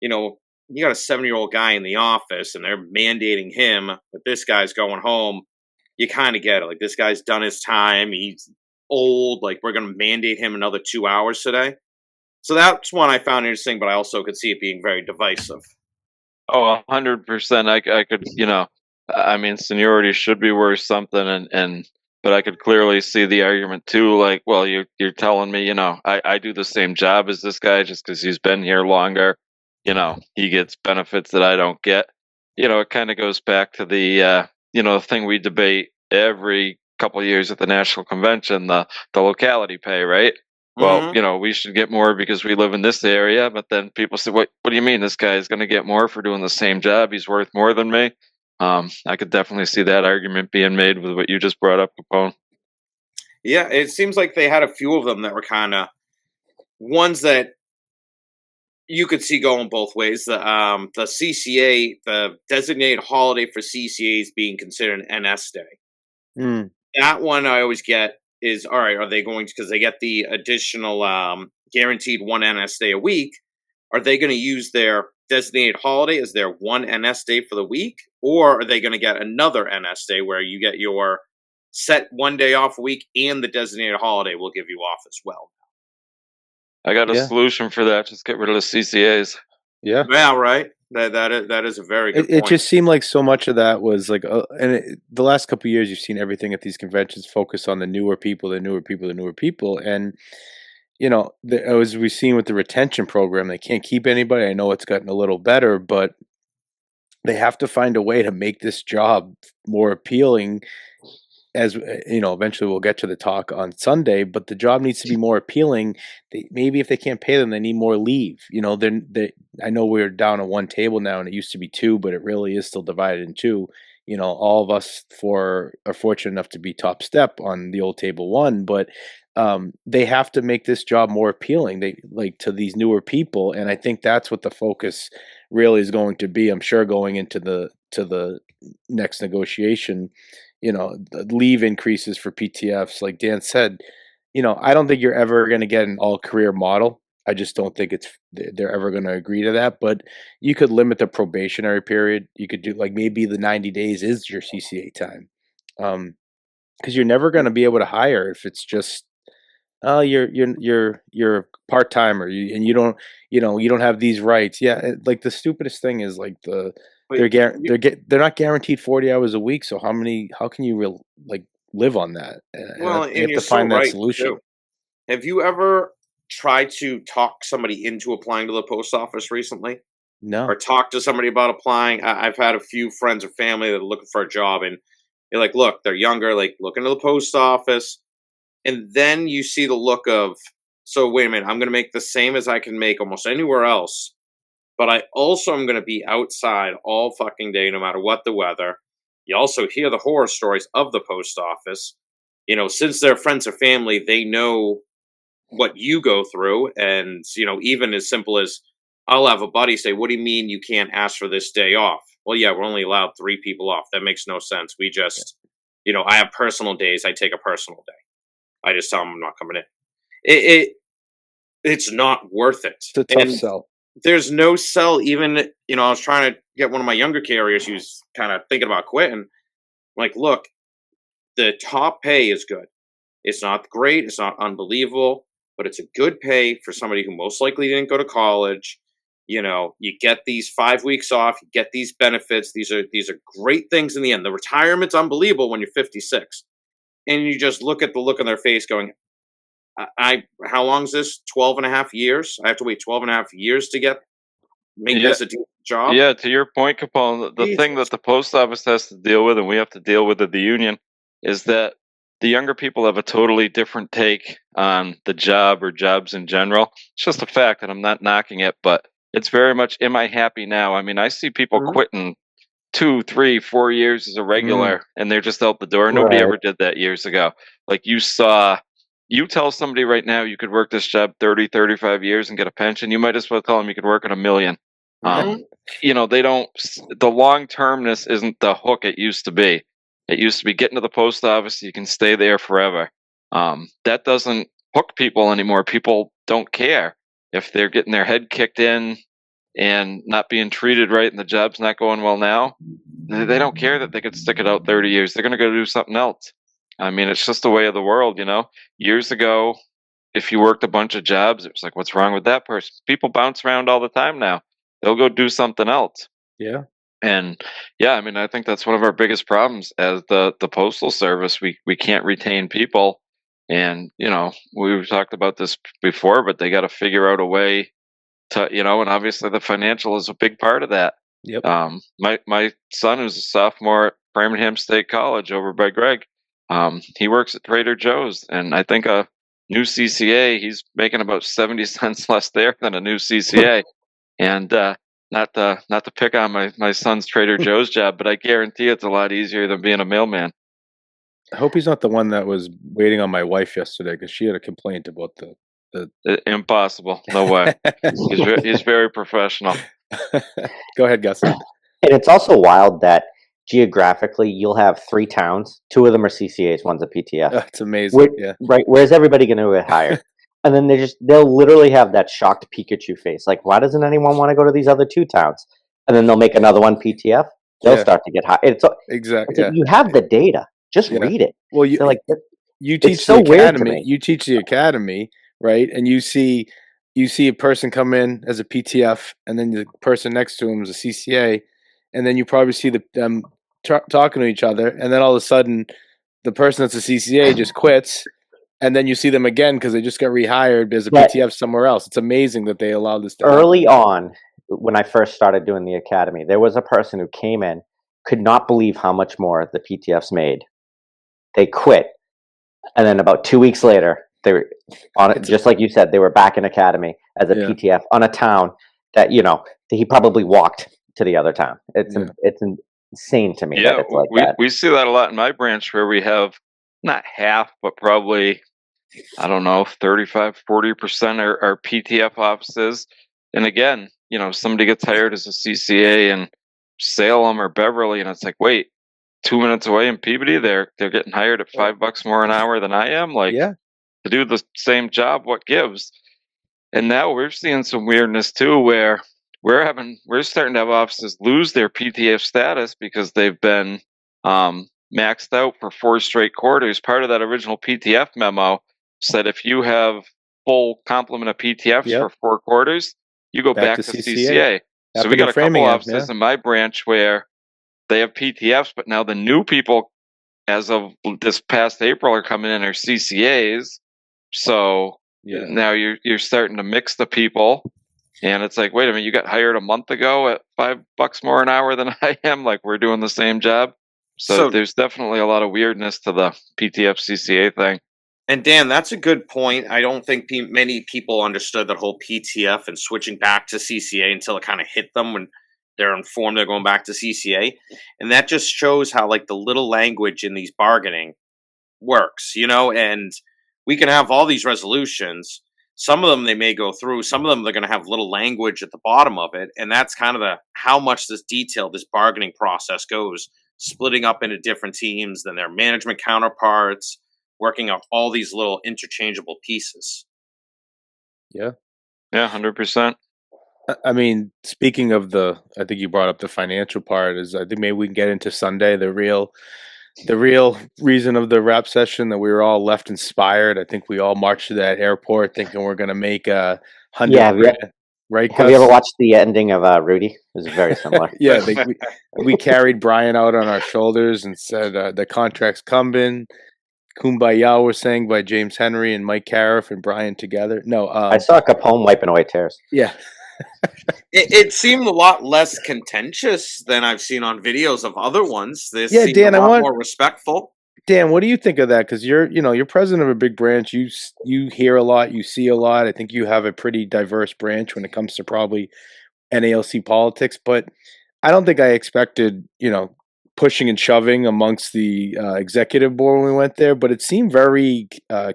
S1: you got a 7-year-old guy in the office and they're mandating him, but this guy's going home. You kind of get it. Like, this guy's done his time. He's old. Like, we're going to mandate him another 2 hours today. So that's one I found interesting, but I also could see it being very divisive.
S4: Oh, 100%. I could, I mean, seniority should be worth something, but I could clearly see the argument too. Like, well, you're telling me, I do the same job as this guy just because he's been here longer. He gets benefits that I don't get. It kind of goes back to the thing we debate every couple of years at the national convention, the locality pay, right? Well,
S1: Mhm.
S4: we should get more because we live in this area. But then people say, what do you mean this guy is going to get more for doing the same job? He's worth more than me. I could definitely see that argument being made with what you just brought up, Capone.
S1: Yeah, it seems like they had a few of them that were kind of ones that you could see going both ways. The CCA, the designated holiday for CCAs being considered an NS day.
S2: Mm.
S1: That one I always get is, all right, are they going to, because they get the additional guaranteed one NS day a week, are they going to use their designated holiday as their one NS day for the week? Or are they going to get another NS day where you get your set one day off a week and the designated holiday will give you off as well?
S4: I got a
S2: Yeah.
S4: solution for that. Just get rid of the CCAs.
S2: Yeah.
S1: Yeah, right. That is a very good
S2: It
S1: point.
S2: just seemed like so much of that was like, the last couple of years, you've seen everything at these conventions focus on the newer people, the newer people, the newer people, and as we've seen with the retention program, they can't keep anybody. I know it's gotten a little better, but they have to find a way to make this job more appealing. As eventually we'll get to the talk on Sunday, but the job needs to be more appealing. Maybe if they can't pay them, they need more leave. I know we're down at one table now, and it used to be two, but it really is still divided in two. All of us are fortunate enough to be top step on the old table one, but they have to make this job more appealing. They like to these newer people, and I think that's what the focus really is going to be. I'm sure going into the next negotiation, the leave increases for PTFs, like Dan said, I don't think you're ever going to get an all career model. I just don't think they're ever going to agree to that. But you could limit the probationary period. You could do like maybe the 90 days is your CCA time, because you're never going to be able to hire if it's just you're part timer, and you don't have these rights. Yeah, like the stupidest thing is like
S1: But
S2: they're not guaranteed 40 hours a week. So how can you live on that? And
S1: well,
S2: they
S1: and
S2: have
S1: you're
S2: to
S1: so
S2: find that
S1: right too.
S2: solution.
S1: Have you ever tried to talk somebody into applying to the post office recently? Or
S2: No.
S1: talk to somebody about applying? I've had a few friends or family that are looking for a job, and you're like, look, they're younger, like look into the post office, and then you see the look of, so wait a minute, I'm going to make the same as I can make almost anywhere else, but I also am going to be outside all fucking day, no matter what the weather. You also hear the horror stories of the post office. Since they're friends or family, they know what you go through. And, even as simple as I'll have a buddy say, what do you mean you can't ask for this day off? Well, yeah, we're only allowed 3 people off. That makes no sense. We just, I have personal days. I take a personal day. I just tell them I'm not coming in. It's not worth it.
S2: It's a tough
S1: And
S2: sell.
S1: there's no sell. Even, I was trying to get one of my younger carriers who's kind of thinking about quitting. I'm like, look, the top pay is good. It's not great, it's not unbelievable, but it's a good pay for somebody who most likely didn't go to college. You know, you get these 5 weeks off, you get these benefits. These are great things in the end. The retirement's unbelievable when you're 56. And you just look at the look on their face going, I how long is this? 12 and a half years? I have to wait 12 and a half years to make
S4: Yeah,
S1: this a decent job?
S4: yeah. To your point, Capone, the thing
S1: Jesus.
S4: that the post office has to deal with, and we have to deal with at the union, is that the younger people have a totally different take on the job or jobs in general. It's just a fact, and I'm not knocking it, but it's very much, am I happy now? I mean, I see people
S1: Mhm.
S4: quitting 2, 3, 4 years as a regular, and they're just out the door. Nobody
S3: Right.
S4: ever did that years ago. Like you tell somebody right now you could work this job 30, 35 years and get a pension. You might as well tell them you could work at a million.
S1: Mhm.
S4: They don't. The long termness isn't the hook it used to be. It used to be getting to the post office. You can stay there forever. That doesn't hook people anymore. People don't care if they're getting their head kicked in and not being treated right, and the job's not going well now. They don't care that they could stick it out 30 years. They're going to go do something else. I mean, it's just the way of the world, you know. Years ago, if you worked a bunch of jobs, it was like, what's wrong with that person? People bounce around all the time now. They'll go do something else.
S2: Yeah.
S4: And yeah, I mean, I think that's one of our biggest problems as the postal service. We can't retain people, and we've talked about this before, but they got to figure out a way to, and obviously the financial is a big part of that.
S2: Yep.
S4: My son, who's a sophomore at Framingham State College over by Graig, he works at Trader Joe's, and I think a new CCA, he's making about 70 cents less there than a new CCA. And not to pick on my son's Trader Joe's job, but I guarantee it's a lot easier than being a mailman.
S2: I hope he's not the one that was waiting on my wife yesterday because she had a complaint about the.
S4: Impossible, no way. He's very professional.
S2: Go ahead, Gus.
S3: And it's also wild that geographically you'll have 3 towns. 2 of them are CCAs, one's a PTF.
S2: It's amazing. Yeah.
S3: Right. Where's everybody going to get hired? And then they'll literally have that shocked Pikachu face. Like, why doesn't anyone want to go to these other 2 towns? And then they'll make another one PTF. They'll
S2: Yeah.
S3: start to get hired.
S2: Exactly.
S3: It's like, you have the data. Just
S2: Yeah.
S3: read it.
S2: Well,
S3: They're like,
S2: you teach
S3: it's so
S2: the
S3: weird to
S2: academy.
S3: me.
S2: You teach the academy, right? And you see a person come in as a PTF, and then the person next to him is a CCA, and then you probably see them talking to each other, and then all of a sudden, the person that's a CCA just quits, and then you see them again because they just got rehired as a
S3: But
S2: PTF somewhere else. It's amazing that they allow this to happen.
S3: early on, when I first started doing the academy, there was a person who came in, could not believe how much more the PTFs made. They quit. And then about 2 weeks later, they were on it, just like you said, they were back in academy as a
S2: Yeah.
S3: PTF on a town that he probably walked to the other town. It's
S2: Yeah.
S3: it's insane to me
S4: Yeah,
S3: that it's like that.
S4: we see that a lot in my branch where we have not half, but probably, I don't know, 35, 40% are PTF offices. And again, somebody gets hired as a CCA in Salem or Beverly, and it's like, wait, 2 minutes away in Peabody, they're getting hired at $5 more an hour than I am. Like,
S2: Yeah.
S4: to do the same job, what gives? And now we're seeing some weirdness too, where we're starting to have offices lose their PTF status because they've been maxed out for 4 straight quarters. Part of that original PTF memo said if you have full complement of PTFs
S2: Yep.
S4: for 4 quarters, you go back to CCA. So we
S2: Happened
S4: got
S2: in
S4: a couple
S2: Framingham,
S4: offices in my branch where they have PTFs, but now the new people, as of this past April, are coming in are CCAs. So
S2: Yeah.
S4: now you're starting to mix the people, and it's like, wait a minute, you got hired a month ago at $5 more an hour than I am. Like, we're doing the same job. So there's definitely a lot of weirdness to the PTF CCA thing.
S1: And Dan, that's a good point. I don't think many people understood that whole PTF and switching back to CCA until it kind of hit them when they're informed they're going back to CCA. And that just shows how like the little language in these bargaining works, and we can have all these resolutions. Some of them they may go through, some of them they're going to have little language at the bottom of it, and that's kind of how much this detail, this bargaining process goes, splitting up into different teams, then their management counterparts, working out all these little interchangeable pieces.
S2: Yeah.
S4: Yeah, 100%.
S2: I mean, speaking of I think you brought up the financial part. I think maybe we can get into Sunday, the real the real reason of the rap session that we were all left inspired. I think we all marched to that airport thinking we're gonna make a hundred
S3: Yeah,
S2: grand, right,
S3: have you ever
S2: Gus?
S3: watched the ending of Rudy? It was very similar.
S2: Yeah, we carried Brian out on our shoulders and said the contract's coming. Kumbaya was sang by James Henry and Mike Cariff and Brian together. No,
S3: I saw Capone wiping away tears.
S2: yeah,
S1: It seemed a lot less contentious than I've seen on videos of other ones. This
S2: yeah,
S1: seemed a
S2: Dan. I
S1: lot
S2: want
S1: more respectful.
S2: Dan. What do you think of that? Because you're president of a big branch. You hear a lot, you see a lot. I think you have a pretty diverse branch when it comes to probably NALC politics, but I don't think I expected, pushing and shoving amongst the executive board when we went there, but it seemed very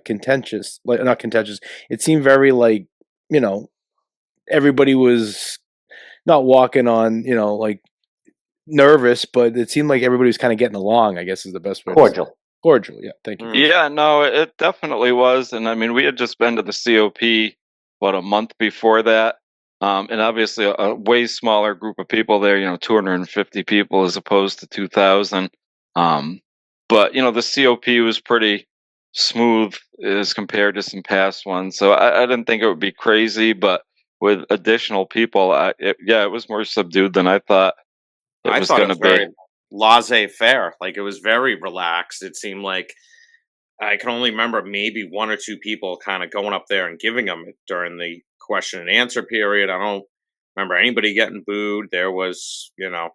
S2: contentious, like not contentious. It seemed very like, you know, everybody was not walking on, like nervous, but it seemed like everybody was kind of getting along, I guess is the best way to say it.
S3: Cordial.
S2: Cordial, yeah, thank you.
S1: Mm.
S4: Yeah, no, it definitely was. And I mean, we had just been to the COP, what, a month before that. And obviously a way smaller group of people there, 250 people as opposed to 2,000. But, the COP was pretty smooth as compared to some past ones. So I didn't think it would be crazy, but with additional people, it was more subdued than I thought it
S1: I
S4: was
S1: thought it
S4: going to
S1: was
S4: be.
S1: very laissez-faire. Like it was very relaxed. It seemed like I can only remember maybe one or two people kind of going up there and giving them it during the question and answer period. I don't remember anybody getting booed. There was,
S4: Yeah, no,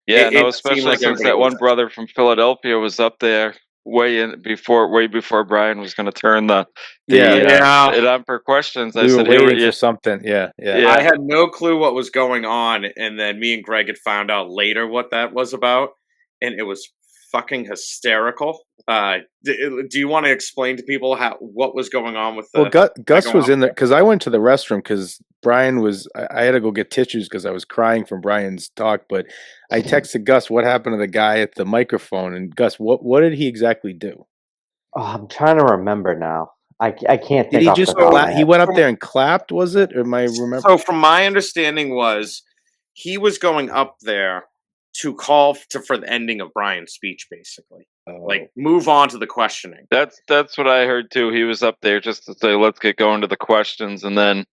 S1: it seemed
S4: especially
S1: like
S4: since
S1: everybody
S4: that
S1: was.
S4: one brother from Philadelphia was up there way before Brian was going to turn
S2: Yeah,
S1: Yeah.
S4: it on for questions. I
S2: we were
S4: said, "Hey,
S2: waiting for something. Yeah, yeah.
S1: I
S4: yeah,
S1: had no clue what was going on, and then me and Greg had found out later what that was about, and it was fucking hysterical. Do you want to explain to people what was going on with
S2: Well,
S1: the
S2: Gus
S1: going
S2: was
S1: on
S2: in there
S1: there?
S2: because I went to the restroom because Brian was. I had to go get tissues because I was crying from Brian's talk. But I texted Gus, "What happened to the guy at the microphone?" And Gus, what did he exactly do?
S3: Oh, I'm trying to remember now. I can't
S2: Did
S3: think
S2: he
S3: off
S2: just
S3: the top of my
S2: he
S3: head.
S2: went up
S1: From
S2: there and clapped? Was it? Or am I remember?
S1: So, from my understanding, was he was going up there to call for the ending of Brian's speech, basically,
S2: Oh,
S1: like move on to the questioning.
S4: that's what I heard too. He was up there just to say, let's get going to the questions, and then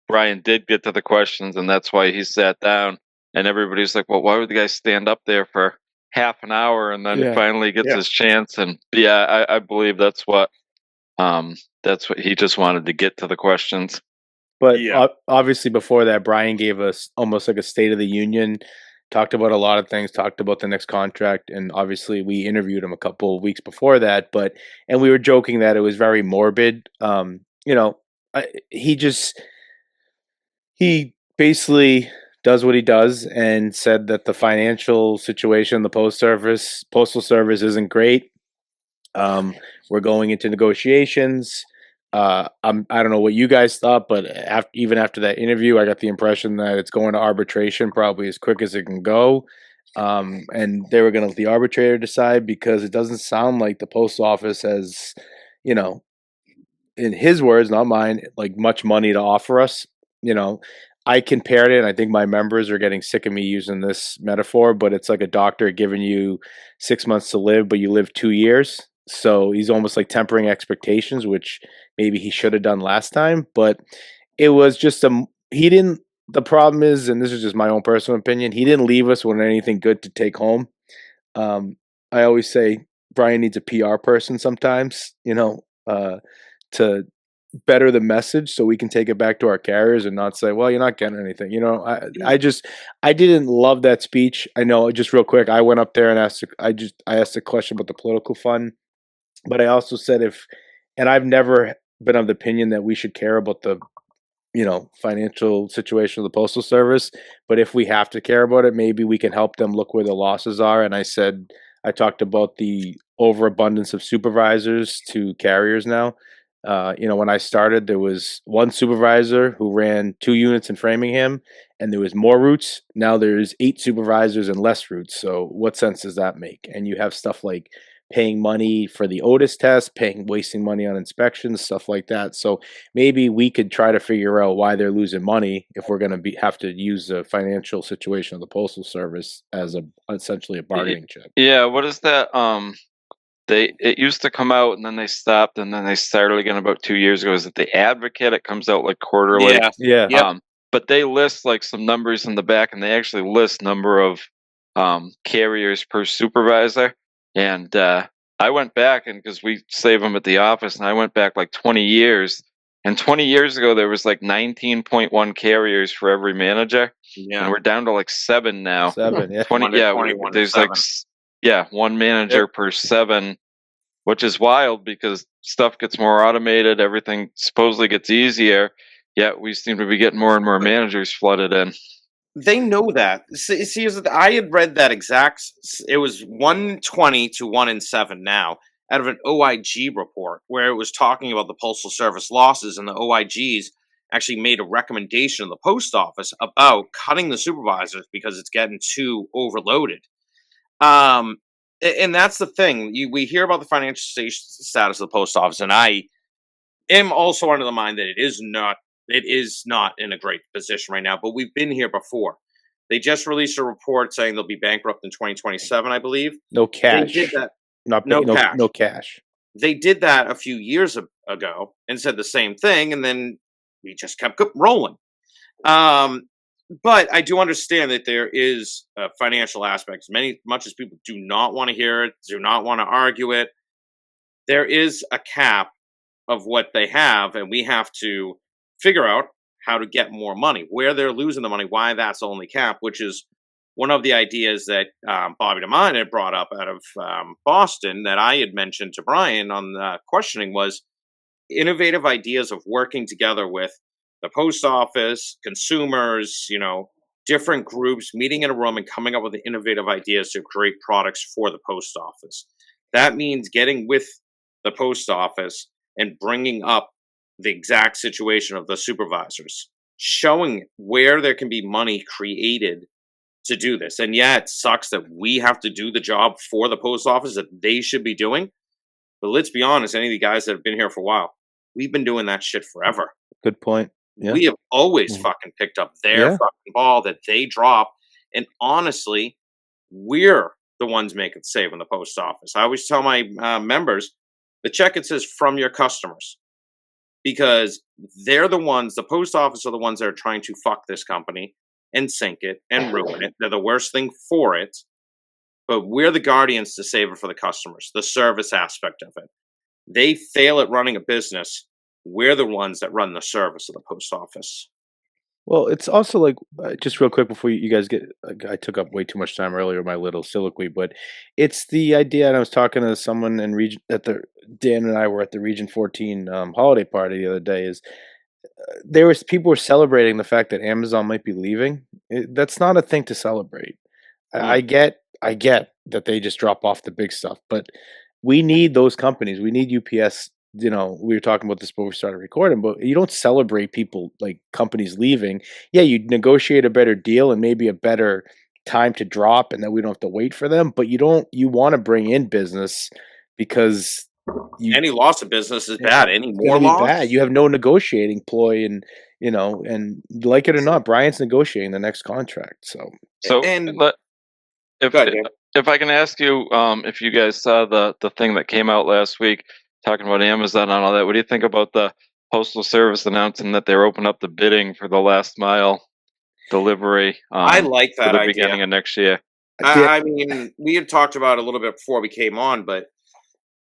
S4: Brian did get to the questions, and that's why he sat down. And everybody's like, well, why would the guy stand up there for half an hour and then
S2: yeah.
S4: finally gets
S1: Yeah.
S4: his chance? And yeah, I believe that's what he just wanted to get to the questions.
S2: But
S1: Yeah.
S2: obviously, before that, Brian gave us almost like a State of the Union. Talked about a lot of things. Talked about the next contract, and obviously, we interviewed him a couple of weeks before that. And we were joking that it was very morbid. He just he basically does what he does and said that the financial situation in the postal service isn't great. We're going into negotiations. I don't know what you guys thought, but even after that interview, I got the impression that it's going to arbitration probably as quick as it can go. And they were going to let the arbitrator decide because it doesn't sound like the post office has, you know, in his words, not mine, like much money to offer us. You know, I compared it, and I think my members are getting sick of me using this metaphor, but it's like a doctor giving you 6 months to live, but you live 2 years. So he's almost like tempering expectations, which maybe he should have done last time. But it was just he didn't. The problem is, and this is just my own personal opinion, he didn't leave us with anything good to take home. Um, I always say Brian needs a PR person sometimes, to better the message so we can take it back to our carriers and not say, well, you're not getting anything. I didn't love that speech. I know, just real quick, I went up there and I asked a question about the political fund, but I also said and I've never been of the opinion that we should care about the financial situation of the postal service, but if we have to care about it, maybe we can help them look where the losses are. And I talked about the overabundance of supervisors to carriers now. When I started, there was one supervisor who ran 2 units in Framingham, and there was more routes. Now there's 8 supervisors and less routes. So what sense does that make? And you have stuff like paying money for the Otis test, wasting money on inspections, stuff like that. So maybe we could try to figure out why they're losing money if we're going to have to use the financial situation of the postal service as essentially a bargaining chip.
S4: Yeah, what is that it used to come out and then they stopped and then they started again about 2 years ago. Is it the Advocate? It comes out like quarterly.
S1: Yeah.
S2: Yeah.
S1: Yep.
S4: But they list like some numbers in the back, and they actually list number of carriers per supervisor. And I went back, and because we save them at the office, and I went back like 20 years. And 20 years ago, there was like 19.1 carriers for every manager,
S1: Yeah.
S4: and we're down to like 7 now.
S2: 7, yeah.
S4: 20,
S1: One to
S4: yeah.
S1: 21 to
S4: There's like
S1: 7.
S4: one manager per 7, which is wild because stuff gets more automated, everything supposedly gets easier. Yet we seem to be getting more and more managers flooded in.
S1: They know that. See, I had read that it was 120 to 1 in 7 now out of an OIG report where it was talking about the Postal Service losses, and the OIGs actually made a recommendation to the post office about cutting the supervisors because it's getting too overloaded. And that's the thing. We hear about the financial status of the post office, and I am also under the mind that it is not in a great position right now, but we've been here before. They just released a report saying they'll be bankrupt in 2027, I believe.
S2: No cash.
S1: They did that.
S2: Not
S1: No
S2: no,
S1: cash.
S2: no cash.
S1: They did that a few years ago and said the same thing, and then we just kept rolling. But I do understand that there is a financial aspect. Much as people do not want to hear it, do not want to argue it, there is a cap of what they have, and we have to figure out how to get more money, where they're losing the money, why that's the only cap, which is one of the ideas that Bobby DeMine had brought up out of Boston that I had mentioned to Brian on the questioning was innovative ideas of working together with the post office, consumers, different groups meeting in a room and coming up with innovative ideas to create products for the post office. That means getting with the post office and bringing up the exact situation of the supervisors, showing where there can be money created to do this. And yeah, it sucks that we have to do the job for the post office that they should be doing. But let's be honest, any of the guys that have been here for a while, we've been doing that shit forever.
S2: Good point. Yeah.
S1: We have always
S2: Mhm.
S1: fucking picked up their fucking ball that they drop. And honestly, we're the ones making save in the post office. I always tell my members, the check it says from your customers, because they're the ones, the post office are the ones that are trying to fuck this company and sink it and ruin it. They're the worst thing for it. But we're the guardians to save it for the customers, the service aspect of it. They fail at running a business. We're the ones that run the service of the post office.
S2: Well, it's also like just real quick before you guys get. I took up way too much time earlier, my little soliloquy, but it's the idea. And I was talking to someone in region Dan and I were at the Region 14 holiday party the other day. Is people were celebrating the fact that Amazon might be leaving. That's not a thing to celebrate. I get that they just drop off the big stuff, but we need those companies. We need UPS. We were talking about this before we started recording, but you don't celebrate people like companies leaving. Yeah, you negotiate a better deal and maybe a better time to drop, and then we don't have to wait for them. But you want to bring in business because
S1: any loss of business is bad. Any more
S2: be
S1: loss,
S2: bad. You have no negotiating ploy, and and like it or not, Brian's negotiating the next contract. So
S4: if I can ask you, if you guys saw the thing that came out last week talking about Amazon and all that, what do you think about the Postal Service announcing that they're opening up the bidding for the last mile delivery?
S1: I like that
S4: for the
S1: idea.
S4: beginning of next year.
S1: I mean, we had talked about it a little bit before we came on, but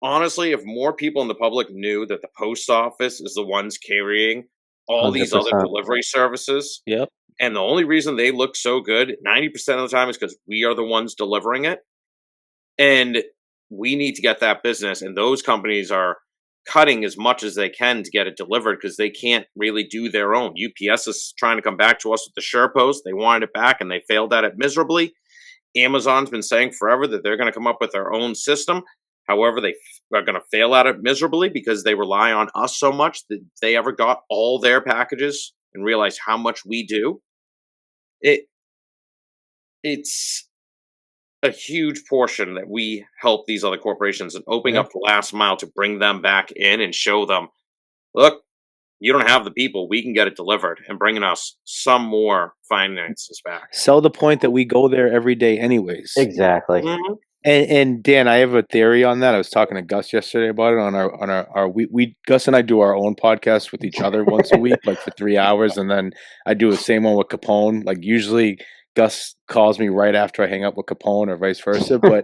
S1: honestly, if more people in the public knew that the post office is the ones carrying all these other
S3: 100%.
S1: delivery services,
S2: Yep.
S1: and the only reason they look so good 90% of the time is because we are the ones delivering it, and we need to get that business, and those companies are cutting as much as they can to get it delivered because they can't really do their own. UPS is trying to come back to us with the SurePost. They wanted it back and they failed at it miserably. Amazon's been saying forever that they're going to come up with their own system. However, they are going to fail at it miserably because they rely on us so much that they ever got all their packages and realized how much we do. It's a huge portion that we help these other corporations and opening up the last mile to bring them back in and show them, look, you don't have the people, we can get it delivered, and bringing us some more finances back.
S2: Sell the point that we go there every day anyways.
S3: Exactly.
S1: Mhm.
S2: And Dan, I have a theory on that. I was talking to Gus yesterday about it on our we Gus and I do our own podcast with each other once a week, like for 3 hours, and then I do the same one with Capone. Like usually Gus calls me right after I hang up with Capone or vice versa. But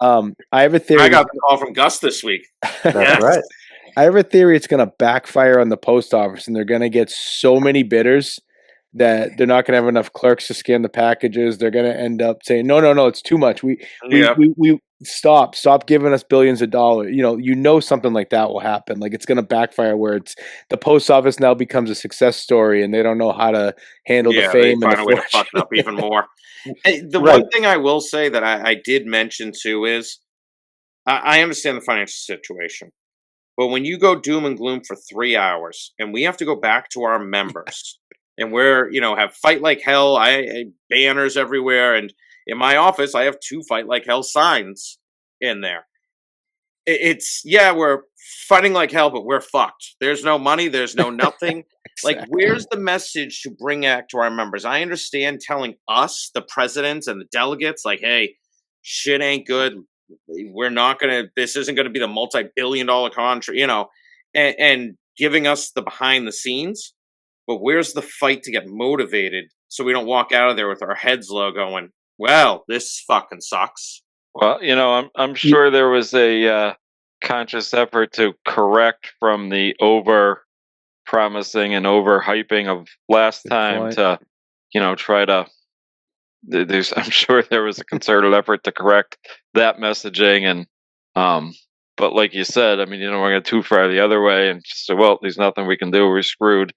S2: I have a theory.
S1: I got a call from Gus this week.
S3: That's
S1: Yes.
S3: right.
S2: I have a theory it's going to backfire on the post office, and they're going to get so many bidders that they're not going to have enough clerks to scan the packages. They're going to end up saying, "No, it's too much.
S1: Yeah.
S2: We stop giving us billions of dollars." Something like that will happen. Like it's going to backfire where it's the post office now becomes a success story, and they don't know how to handle the
S1: Yeah,
S2: fame
S1: they
S2: and
S1: find
S2: the
S1: a way to
S2: fortune.
S1: fuck it up even more. Hey, the
S3: Right.
S1: one thing I will say that I did mention too is I understand the financial situation, but when you go doom and gloom for 3 hours and we have to go back to our members and we're, have fight like hell, I banners everywhere. And in my office, I have 2 fight like hell signs in there. Yeah, we're fighting like hell, but we're fucked. There's no money, there's no nothing. Like,
S2: Exactly.
S1: where's the message to bring back to our members? I understand telling us, the presidents and the delegates, like, hey, shit ain't good. We're not gonna. This isn't gonna be the multi-billion-dollar contract, and giving us the behind the scenes. But where's the fight to get motivated so we don't walk out of there with our heads low, going, "Well, this fucking sucks."
S4: Well, I'm sure there was a conscious effort to correct from the over promising and over hyping of last
S2: Good
S4: time
S2: point.
S4: to, try to. I'm sure there was a concerted effort to correct that messaging, and but like you said, I mean, we're going to too far the other way and just say, well, there's nothing we can do. We're screwed.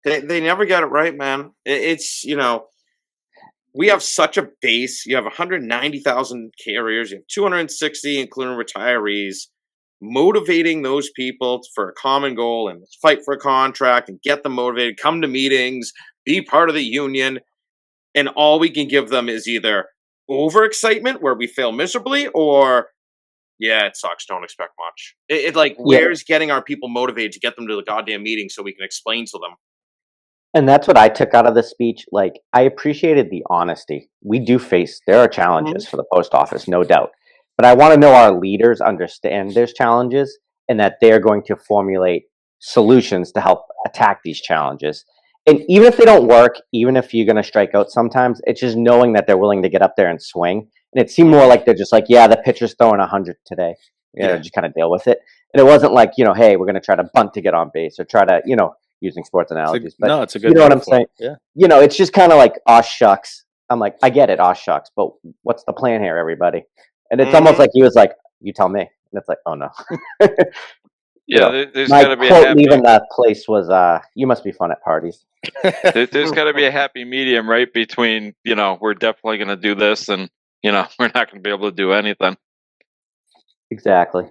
S1: They never got it right, man. It's we have such a base. You have 190,000 carriers. You have 260, including retirees. Motivating those people for a common goal and fight for a contract and get them motivated, come to meetings, be part of the union. And all we can give them is either overexcitement where we fail miserably or, yeah, it sucks. Don't expect much. Like,
S3: Yeah.
S1: where's getting our people motivated to get them to the goddamn meeting so we can explain to them?
S3: And that's what I took out of the speech. Like, I appreciated the honesty. There are challenges for the post office, no doubt. But I want to know our leaders understand there's challenges and that they're going to formulate solutions to help attack these challenges. And even if they don't work, even if you're going to strike out sometimes, it's just knowing that they're willing to get up there and swing. And it seemed more like they're just like, yeah, the pitcher's throwing 100 today.
S1: Yeah.
S3: Just kind of deal with it. And it wasn't like, hey, we're going to try to bunt to get on base or try to, using sports analogies. But
S2: No, it's a good
S3: you know what I'm
S2: metaphor.
S3: saying?
S2: Yeah.
S3: It's just kind of like, aw shucks. I'm like, I get it, aw shucks, but what's the plan here, everybody? And it's almost like he was like, you tell me. And it's like, oh no.
S4: Yeah, there's
S3: My
S4: got to be a
S3: quote
S4: happy.
S3: leaving that place was, you must be fun at parties.
S4: There's got to be a happy medium, right? Between we're definitely going to do this, and we're not going to be able to do anything.
S3: Exactly.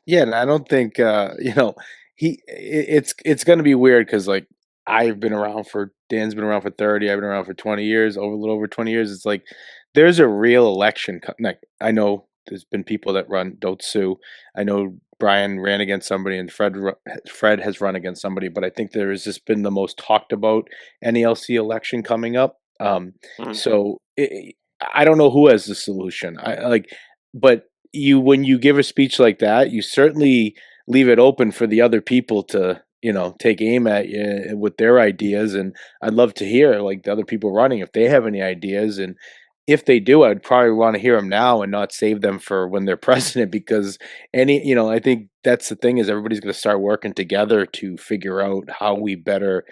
S2: Yeah, and I don't think it's going to be weird because like Dan's been around for 30, I've been around for 20 years, a little over 20 years. It's like there's a real election. Like I know there's been people that don't sue. I know Brian ran against somebody and Fred has run against somebody, but I think there has just been the most talked about NALC election coming up. So I don't know who has the solution. But when you give a speech like that, you certainly leave it open for the other people to take aim at you with their ideas. And I'd love to hear like the other people running if they have any ideas, and if they do, I'd probably want to hear them now and not save them for when they're president, because I think that's the thing is everybody's going to start working together to figure out how we better,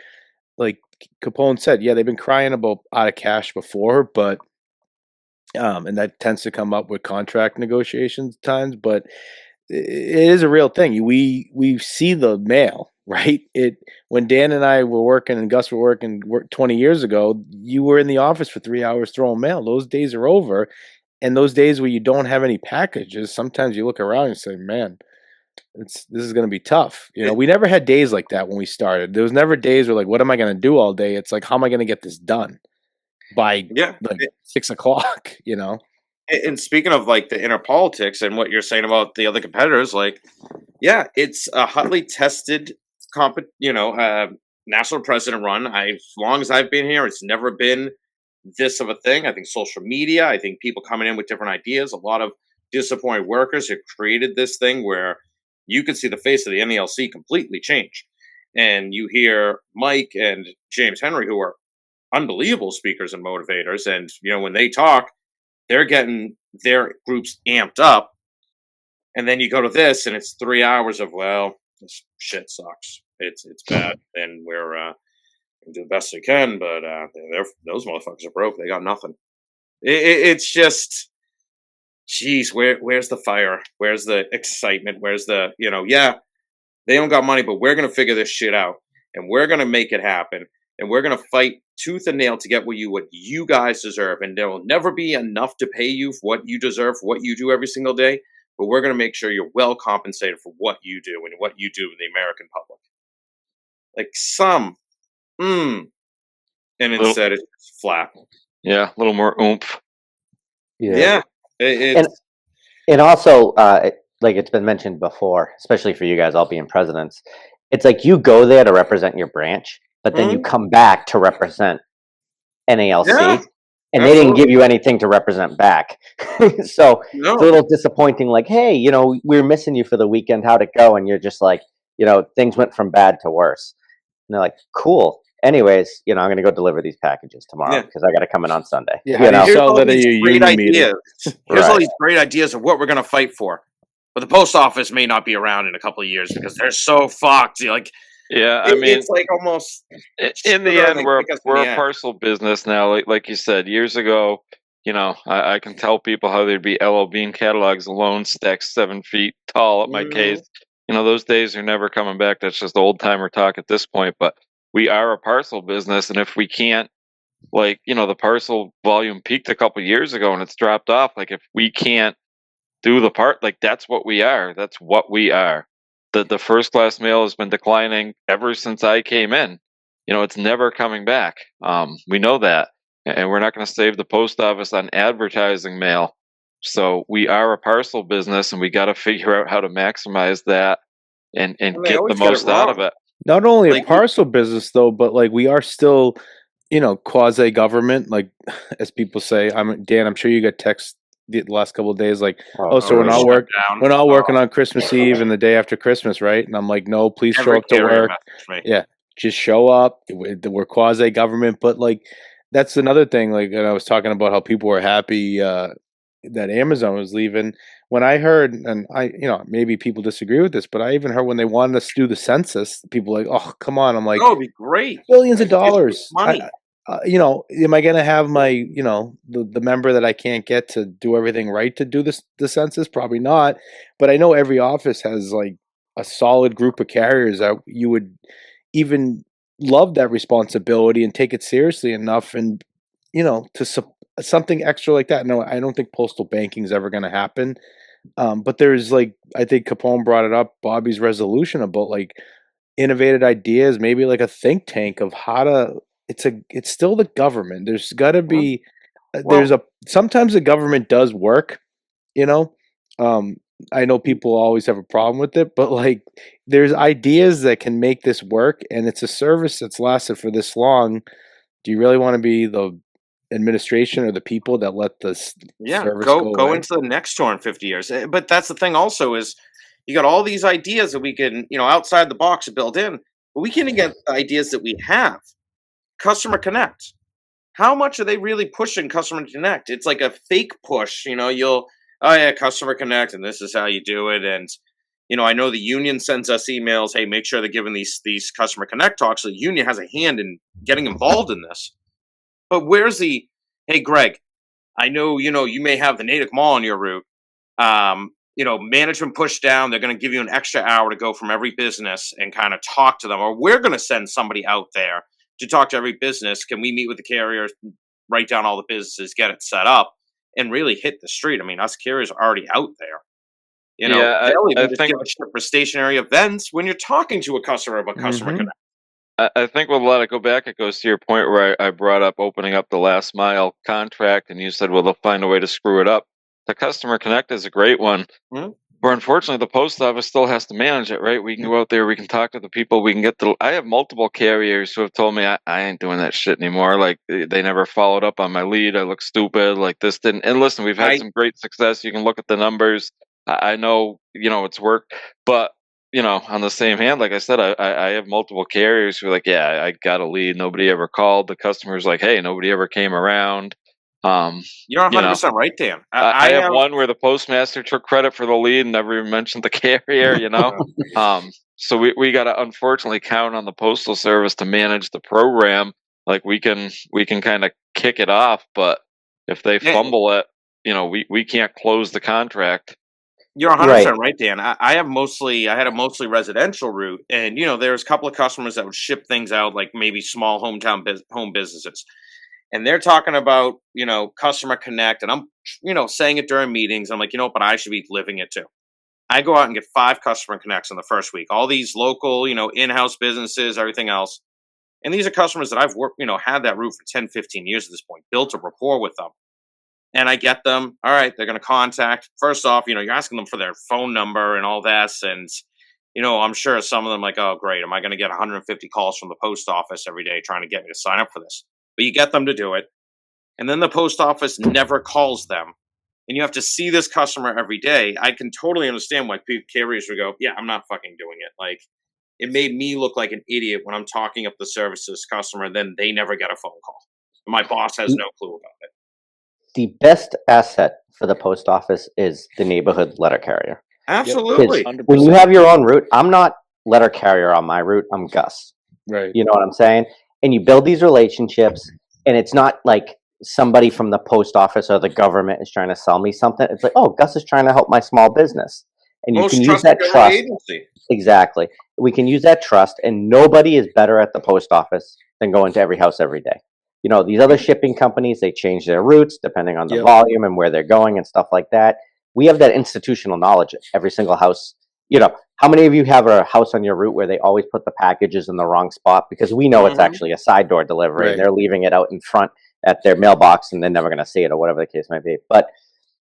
S2: like Capone said, yeah, they've been crying about out of cash before, but and that tends to come up with contract negotiations times, but it is a real thing. We see the mail, right? When Dan and I were working and Gus were working 20 years ago, you were in the office for 3 hours throwing mail. Those days are over. And those days where you don't have any packages, sometimes you look around and say, man, this is going to be tough. We never had days like that when we started. There was never days where like, what am I going to do all day? It's like, how am I going to get this done by
S1: Yeah.
S2: like 6 o'clock,
S1: And speaking of like the inner politics and what you're saying about the other competitors, like, yeah, it's a hotly tested national president run. As long as I've been here, it's never been this of a thing. I think social media, I think people coming in with different ideas, a lot of disappointed workers have created this thing where you can see the face of the NALC completely change. And you hear Mike and James Henry, who are unbelievable speakers and motivators. And, when they talk, they're getting their groups amped up. And then you go to this and it's 3 hours of, well, this shit sucks. It's bad. And we're gonna do the best we can, but those motherfuckers are broke. They got nothing. It's just, geez, where's the fire? Where's the excitement? Where's the, yeah, they don't got money, but we're going to figure this shit out and we're going to make it happen. And we're going to fight tooth and nail to get what you guys deserve. And there will never be enough to pay you for what you deserve, for what you do every single day. But we're going to make sure you're well compensated for what you do and what you do in the American public. Like and instead it's flat.
S4: Yeah, a little more oomph.
S1: Yeah.
S3: And also, like it's been mentioned before, especially for you guys all being presidents, it's like you go there to represent your branch, but then you come back to represent NALC, and they didn't give you anything to represent back. So it's a little disappointing. Like, hey, we're missing you for the weekend. How'd it go? And you're just like, things went from bad to worse. And they're like, cool. Anyways, I'm going to go deliver these packages tomorrow because I got to come in on Sunday.
S2: Yeah, here's all these
S1: great ideas. Here's all these great ideas of what we're going to fight for. But the post office may not be around in a couple of years because they're so fucked. Like,
S4: yeah, I mean,
S1: it's like almost
S4: in the end, we're a parcel business now. Like you said, years ago, I can tell people how there'd be LL Bean catalogs alone stacked 7 feet tall at my case. Those days are never coming back. That's just old timer talk at this point. But we are a parcel business, and if we can't, the parcel volume peaked a couple years ago and it's dropped off. Like, if we can't do the part, that's what we are. That's what we are. The first class mail has been declining ever since I came in. It's never coming back. We know that, and we're not going to save the post office on advertising mail. So we are a parcel business, and we got to figure out how to maximize that and get the most out of it.
S2: Not only a parcel business though, but we are still, quasi government. Like, as people say, Dan. I'm sure you got texts the last couple of days, so we're not working on Christmas Eve and the day after Christmas, right? And I'm like, no, please show up to work. Yeah, just show up. We're quasi government, but that's another thing. And I was talking about how people were happy that Amazon was leaving. When I heard, and maybe people disagree with this, but I even heard when they wanted us to do the census, people were like, oh, come on. I'm like,
S1: oh, it'd be great.
S2: Billions of dollars.
S1: Money.
S2: Am I going to have my, the member that I can't get to do everything right to do the census? Probably not. But I know every office has a solid group of carriers that you would even love that responsibility and take it seriously enough and, to something extra like that. No, I don't think postal banking is ever going to happen. But there's I think Capone brought it up, Bobby's resolution about innovative ideas, maybe a think tank of how to, it's still the government. There's got to be, sometimes the government does work, I know people always have a problem with it, but there's ideas that can make this work, and it's a service that's lasted for this long. Do you really want to be the administration or the people that let this service
S1: go into the next store in 50 years? But that's the thing also is you got all these ideas that we can, outside the box built in, but we can't get the ideas that we have. Customer Connect. How much are they really pushing Customer Connect? It's like a fake push. Customer Connect, and this is how you do it. And I know the union sends us emails. Hey, make sure they're giving these Customer Connect talks. So the union has a hand in getting involved in this. But where's the? Hey, Greg, I know you may have the Natick Mall on your route. Management pushed down. They're going to give you an extra hour to go from every business and kind of talk to them, or we're going to send somebody out there to talk to every business. Can we meet with the carriers, write down all the businesses, get it set up, and really hit the street? I mean, us carriers are already out there. They'll even just give a shit for stationary events when you're talking to a customer about Customer Connect.
S4: I think we'll let it go back. It goes to your point where I brought up opening up the last mile contract, and you said, well, they'll find a way to screw it up. The Customer Connect is a great one. But unfortunately, the post office still has to manage it, right? We can go out there, we can talk to the people, we can get the. I have multiple carriers who have told me I ain't doing that shit anymore. Like they never followed up on my lead. I look stupid. Like this didn't. And listen, we've had
S1: I
S4: some great success. You can look at the numbers. I know, it's worked, but on the same hand, like I said, I have multiple carriers who are like, yeah, I got a lead. Nobody ever called. The customer's like, hey, nobody ever came around.
S1: You're
S4: You
S1: 100% right, Dan.
S4: I have one where the postmaster took credit for the lead and never even mentioned the carrier. So we got to unfortunately count on the postal service to manage the program. Like we can kind of kick it off, but if they
S1: Yeah,
S4: fumble it, we can't close the contract.
S1: you're 100%
S3: Right.
S1: right, Dan. I had a mostly residential route, and there's a couple of customers that would ship things out, like maybe small home businesses, and they're talking about customer connect, and I'm saying it during meetings. I'm like, but I should be living it too. I go out and get 5 customer connects in the first week. All these local, in-house businesses, everything else. And these are customers that I've worked, had that route for 10, 15 years at this point, built a rapport with them. And I get them. All right, they're going to contact. First off, you're asking them for their phone number and all that. And, I'm sure some of them like, oh, great. Am I going to get 150 calls from the post office every day trying to get me to sign up for this? But you get them to do it. And then the post office never calls them. And you have to see this customer every day. I can totally understand why carriers would go, yeah, I'm not fucking doing it. Like, it made me look like an idiot when I'm talking up the service to this customer, and then they never get a phone call. My boss has no clue about it.
S3: The best asset for the post office is the neighborhood letter carrier.
S1: Absolutely.
S2: 100%.
S3: When you have your own route, I'm not letter carrier on my route, I'm Gus.
S2: Right.
S3: You know what I'm saying? And you build these relationships, and it's not like somebody from the post office or the government is trying to sell me something. It's like, oh, Gus is trying to help my small business. And you
S1: Most
S3: can use
S1: trusted
S3: that
S1: government
S3: trust.
S1: agency.
S3: Exactly. We can use that trust, and nobody is better at the post office than going to every house every day. These other shipping companies, they change their routes depending on the
S2: Yep.
S3: volume and where they're going and stuff like that. We have that institutional knowledge at every single house. How many of you have a house on your route where they always put the packages in the wrong spot? Because we know it's
S1: Mhm.
S3: actually a side door delivery,
S2: Right.
S3: and they're leaving it out in front at their mailbox, and they're never going to see it, or whatever the case might be. But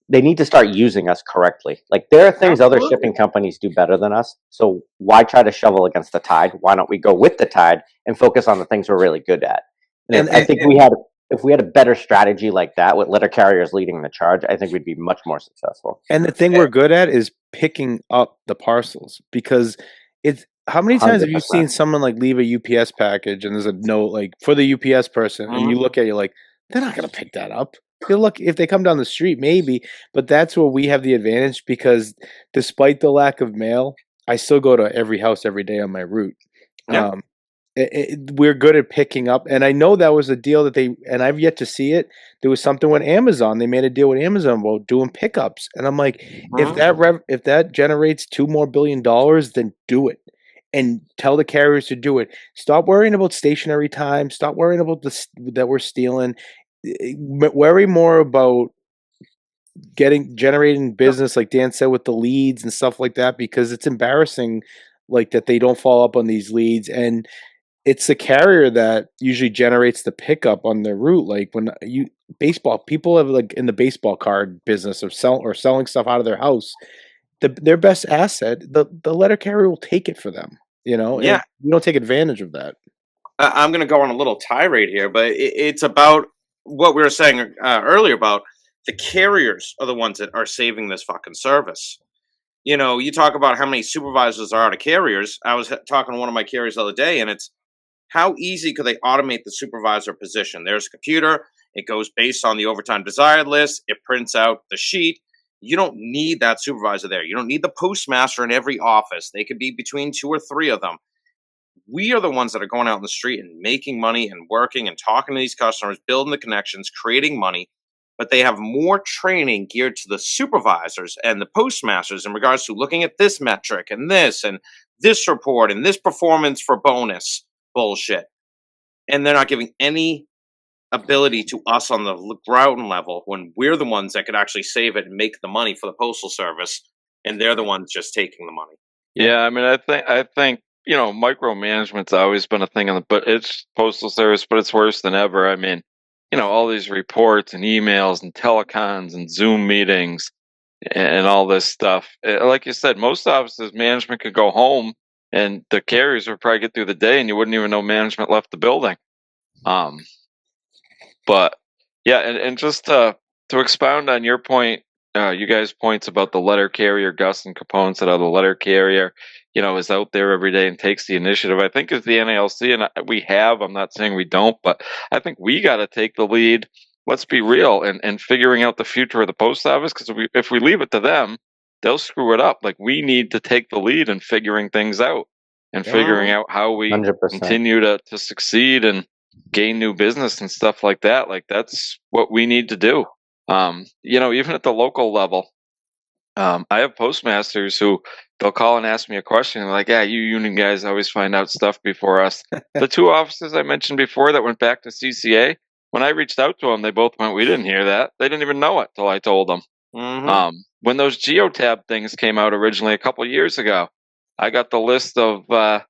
S3: they need to start using us correctly. Like, there are things other
S1: Absolutely.
S3: shipping companies do better than us. So why try to shovel against the tide? Why don't we go with the tide and focus on the things we're really good at? And I think if we had a better strategy like that, with letter carriers leading the charge, I think we'd be much more successful.
S2: And the thing we're good at is picking up the parcels, because it's how many times have you
S3: 100%.
S2: seen someone like leave a UPS package and there's a note like for the UPS person, and you look at it, you're like, they're not gonna pick that up. You look, if they come down the street, maybe, but that's where we have the advantage, because despite the lack of mail, I still go to every house every day on my route.
S1: Yeah.
S2: Um, we're good at picking up, and I know that was a deal that and I've yet to see it. There was something with Amazon. They made a deal with Amazon about doing pickups, and I'm like, if that generates $2 more billion, then do it, and tell the carriers to do it. Stop worrying about stationary time. Stop worrying about that we're stealing. Worry more about generating business, like Dan said, with the leads and stuff like that, because it's embarrassing, like, that they don't follow up on these leads. And it's the carrier that usually generates the pickup on their route. Like, when baseball people have, like, in the baseball card business of selling stuff out of their house, their best asset, the letter carrier will take it for them.
S1: Yeah.
S2: And you don't take advantage of that.
S1: I'm going to go on a little tirade here, but it's about what we were saying earlier about the carriers are the ones that are saving this fucking service. You talk about how many supervisors are out of carriers. I was talking to one of my carriers the other day, and it's how easy could they automate the supervisor position? There's a computer. It goes based on the overtime desired list. It prints out the sheet. You don't need that supervisor there. You don't need the postmaster in every office. They could be between 2 or 3 of them. We are the ones that are going out in the street and making money and working and talking to these customers, building the connections, creating money. But they have more training geared to the supervisors and the postmasters in regards to looking at this metric and this report and this performance for bonus bullshit. And they're not giving any ability to us on the ground level when we're the ones that could actually save it and make the money for the postal service, and they're the ones just taking the money.
S4: Yeah, I mean, I think micromanagement's always been a thing but it's postal service, but it's worse than ever. I mean, all these reports and emails and telecons and Zoom meetings. and all this stuff. Like you said, most offices management could go home, and the carriers would probably get through the day, and you wouldn't even know management left the building. But yeah, and just to expound on your point, you guys' points about the letter carrier, Gus and Capone said how the letter carrier, is out there every day and takes the initiative. I think as the NALC, and I'm not saying we don't, but I think we got to take the lead. Let's be real, and figuring out the future of the post office, because if we leave it to them, they'll screw it up. Like, we need to take the lead in figuring things out and figuring out how we
S3: 100%.
S4: continue to succeed and gain new business and stuff like that. Like, that's what we need to do. Even at the local level, I have postmasters who they'll call and ask me a question. They're like, yeah, you union guys always find out stuff before us. The two offices I mentioned before that went back to CCA, when I reached out to them, they both went, we didn't hear that. They didn't even know it till I told them.
S1: Mm-hmm.
S4: When those geotab things came out originally a couple years ago, I got the list of all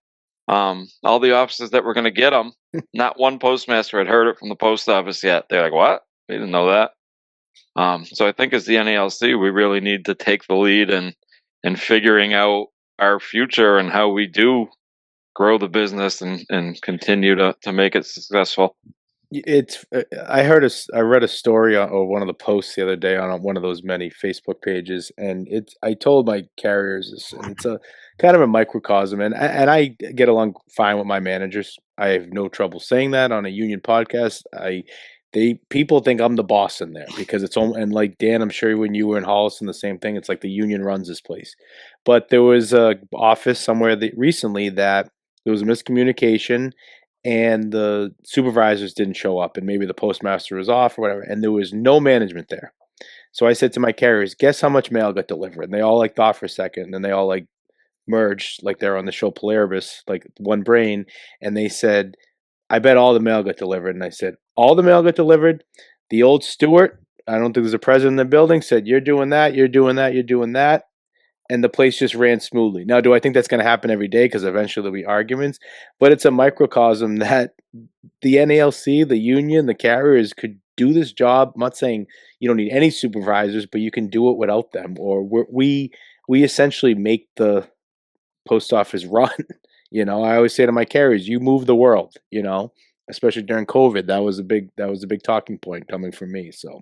S4: the offices that were going to get them. Not one postmaster had heard it from the post office yet. They're like, what? We didn't know that. So I think as the NALC, we really need to take the lead in figuring out our future and how we do grow the business and continue to make it successful.
S2: It's I read a story or one of the posts the other day on one of those many Facebook pages, and I told my carriers this, and it's a kind of a microcosm, and I get along fine with my managers. I have no trouble saying that on a union podcast. People think I'm the boss in there because it's all, and like Dan, I'm sure when you were in Holliston, the same thing. It's like the union runs this place, but there was a office somewhere recently that there was a miscommunication and the supervisors didn't show up, and maybe the postmaster was off or whatever, and there was no management there. So I said to my carriers, guess how much mail got delivered? And they all like thought for a second, and then they all like merged, like they're on the show Polaribus, like one brain, and they said, I bet all the mail got delivered. And I said, all the mail got delivered. The old steward, I don't think there's a president in the building, said, you're doing that, you're doing that, you're doing that. And the place just ran smoothly. Now, do I think that's going to happen every day? Because eventually there'll be arguments. But it's a microcosm that the NALC, the union, the carriers could do this job. I'm not saying you don't need any supervisors, but you can do it without them. Or we essentially make the post office run. I always say to my carriers, you move the world. Especially during COVID, that was a big talking point coming from me. So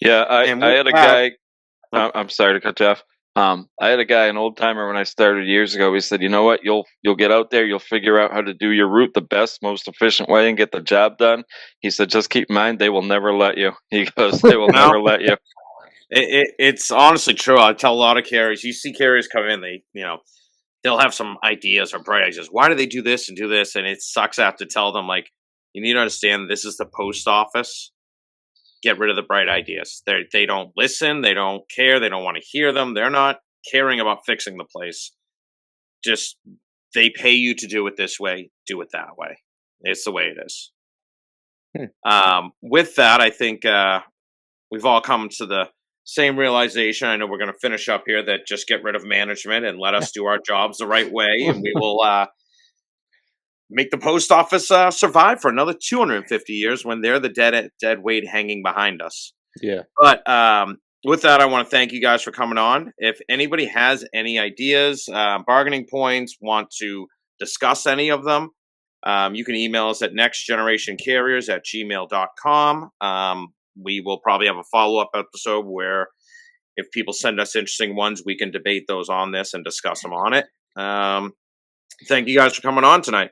S4: yeah,
S1: And
S4: I
S1: with
S4: had a
S1: that-
S4: guy. I'm sorry to cut you off. I had a guy, an old timer, when I started years ago. He said, "You know what? You'll get out there. You'll figure out how to do your route the best, most efficient way, and get the job done." He said, "Just keep in mind, they will never let you." He goes, "They will never let you."
S1: It's honestly true. I tell a lot of carriers. You see carriers come in, they'll have some ideas or bright ideas. Why do they do this and do this? And it sucks. I have to tell them, like, you need to understand this is the post office. Get rid of the bright ideas. They don't listen. They don't care. They don't want to hear them. They're not caring about fixing the place. Just they pay you to do it this way. Do it that way. It's the way it is. With that, I think we've all come to the same realization. I know we're going to finish up here that just get rid of management and let us do our jobs the right way, and we will make the post office survive for another 250 years when they're the dead weight hanging behind us.
S2: yeah.
S1: But with that, I want to thank you guys for coming on. If anybody has any ideas, bargaining points, want to discuss any of them, you can email us at nextgenerationcarriers@gmail.com. We will probably have a follow-up episode where if people send us interesting ones, we can debate those on this and discuss them on it. Thank you guys for coming on tonight.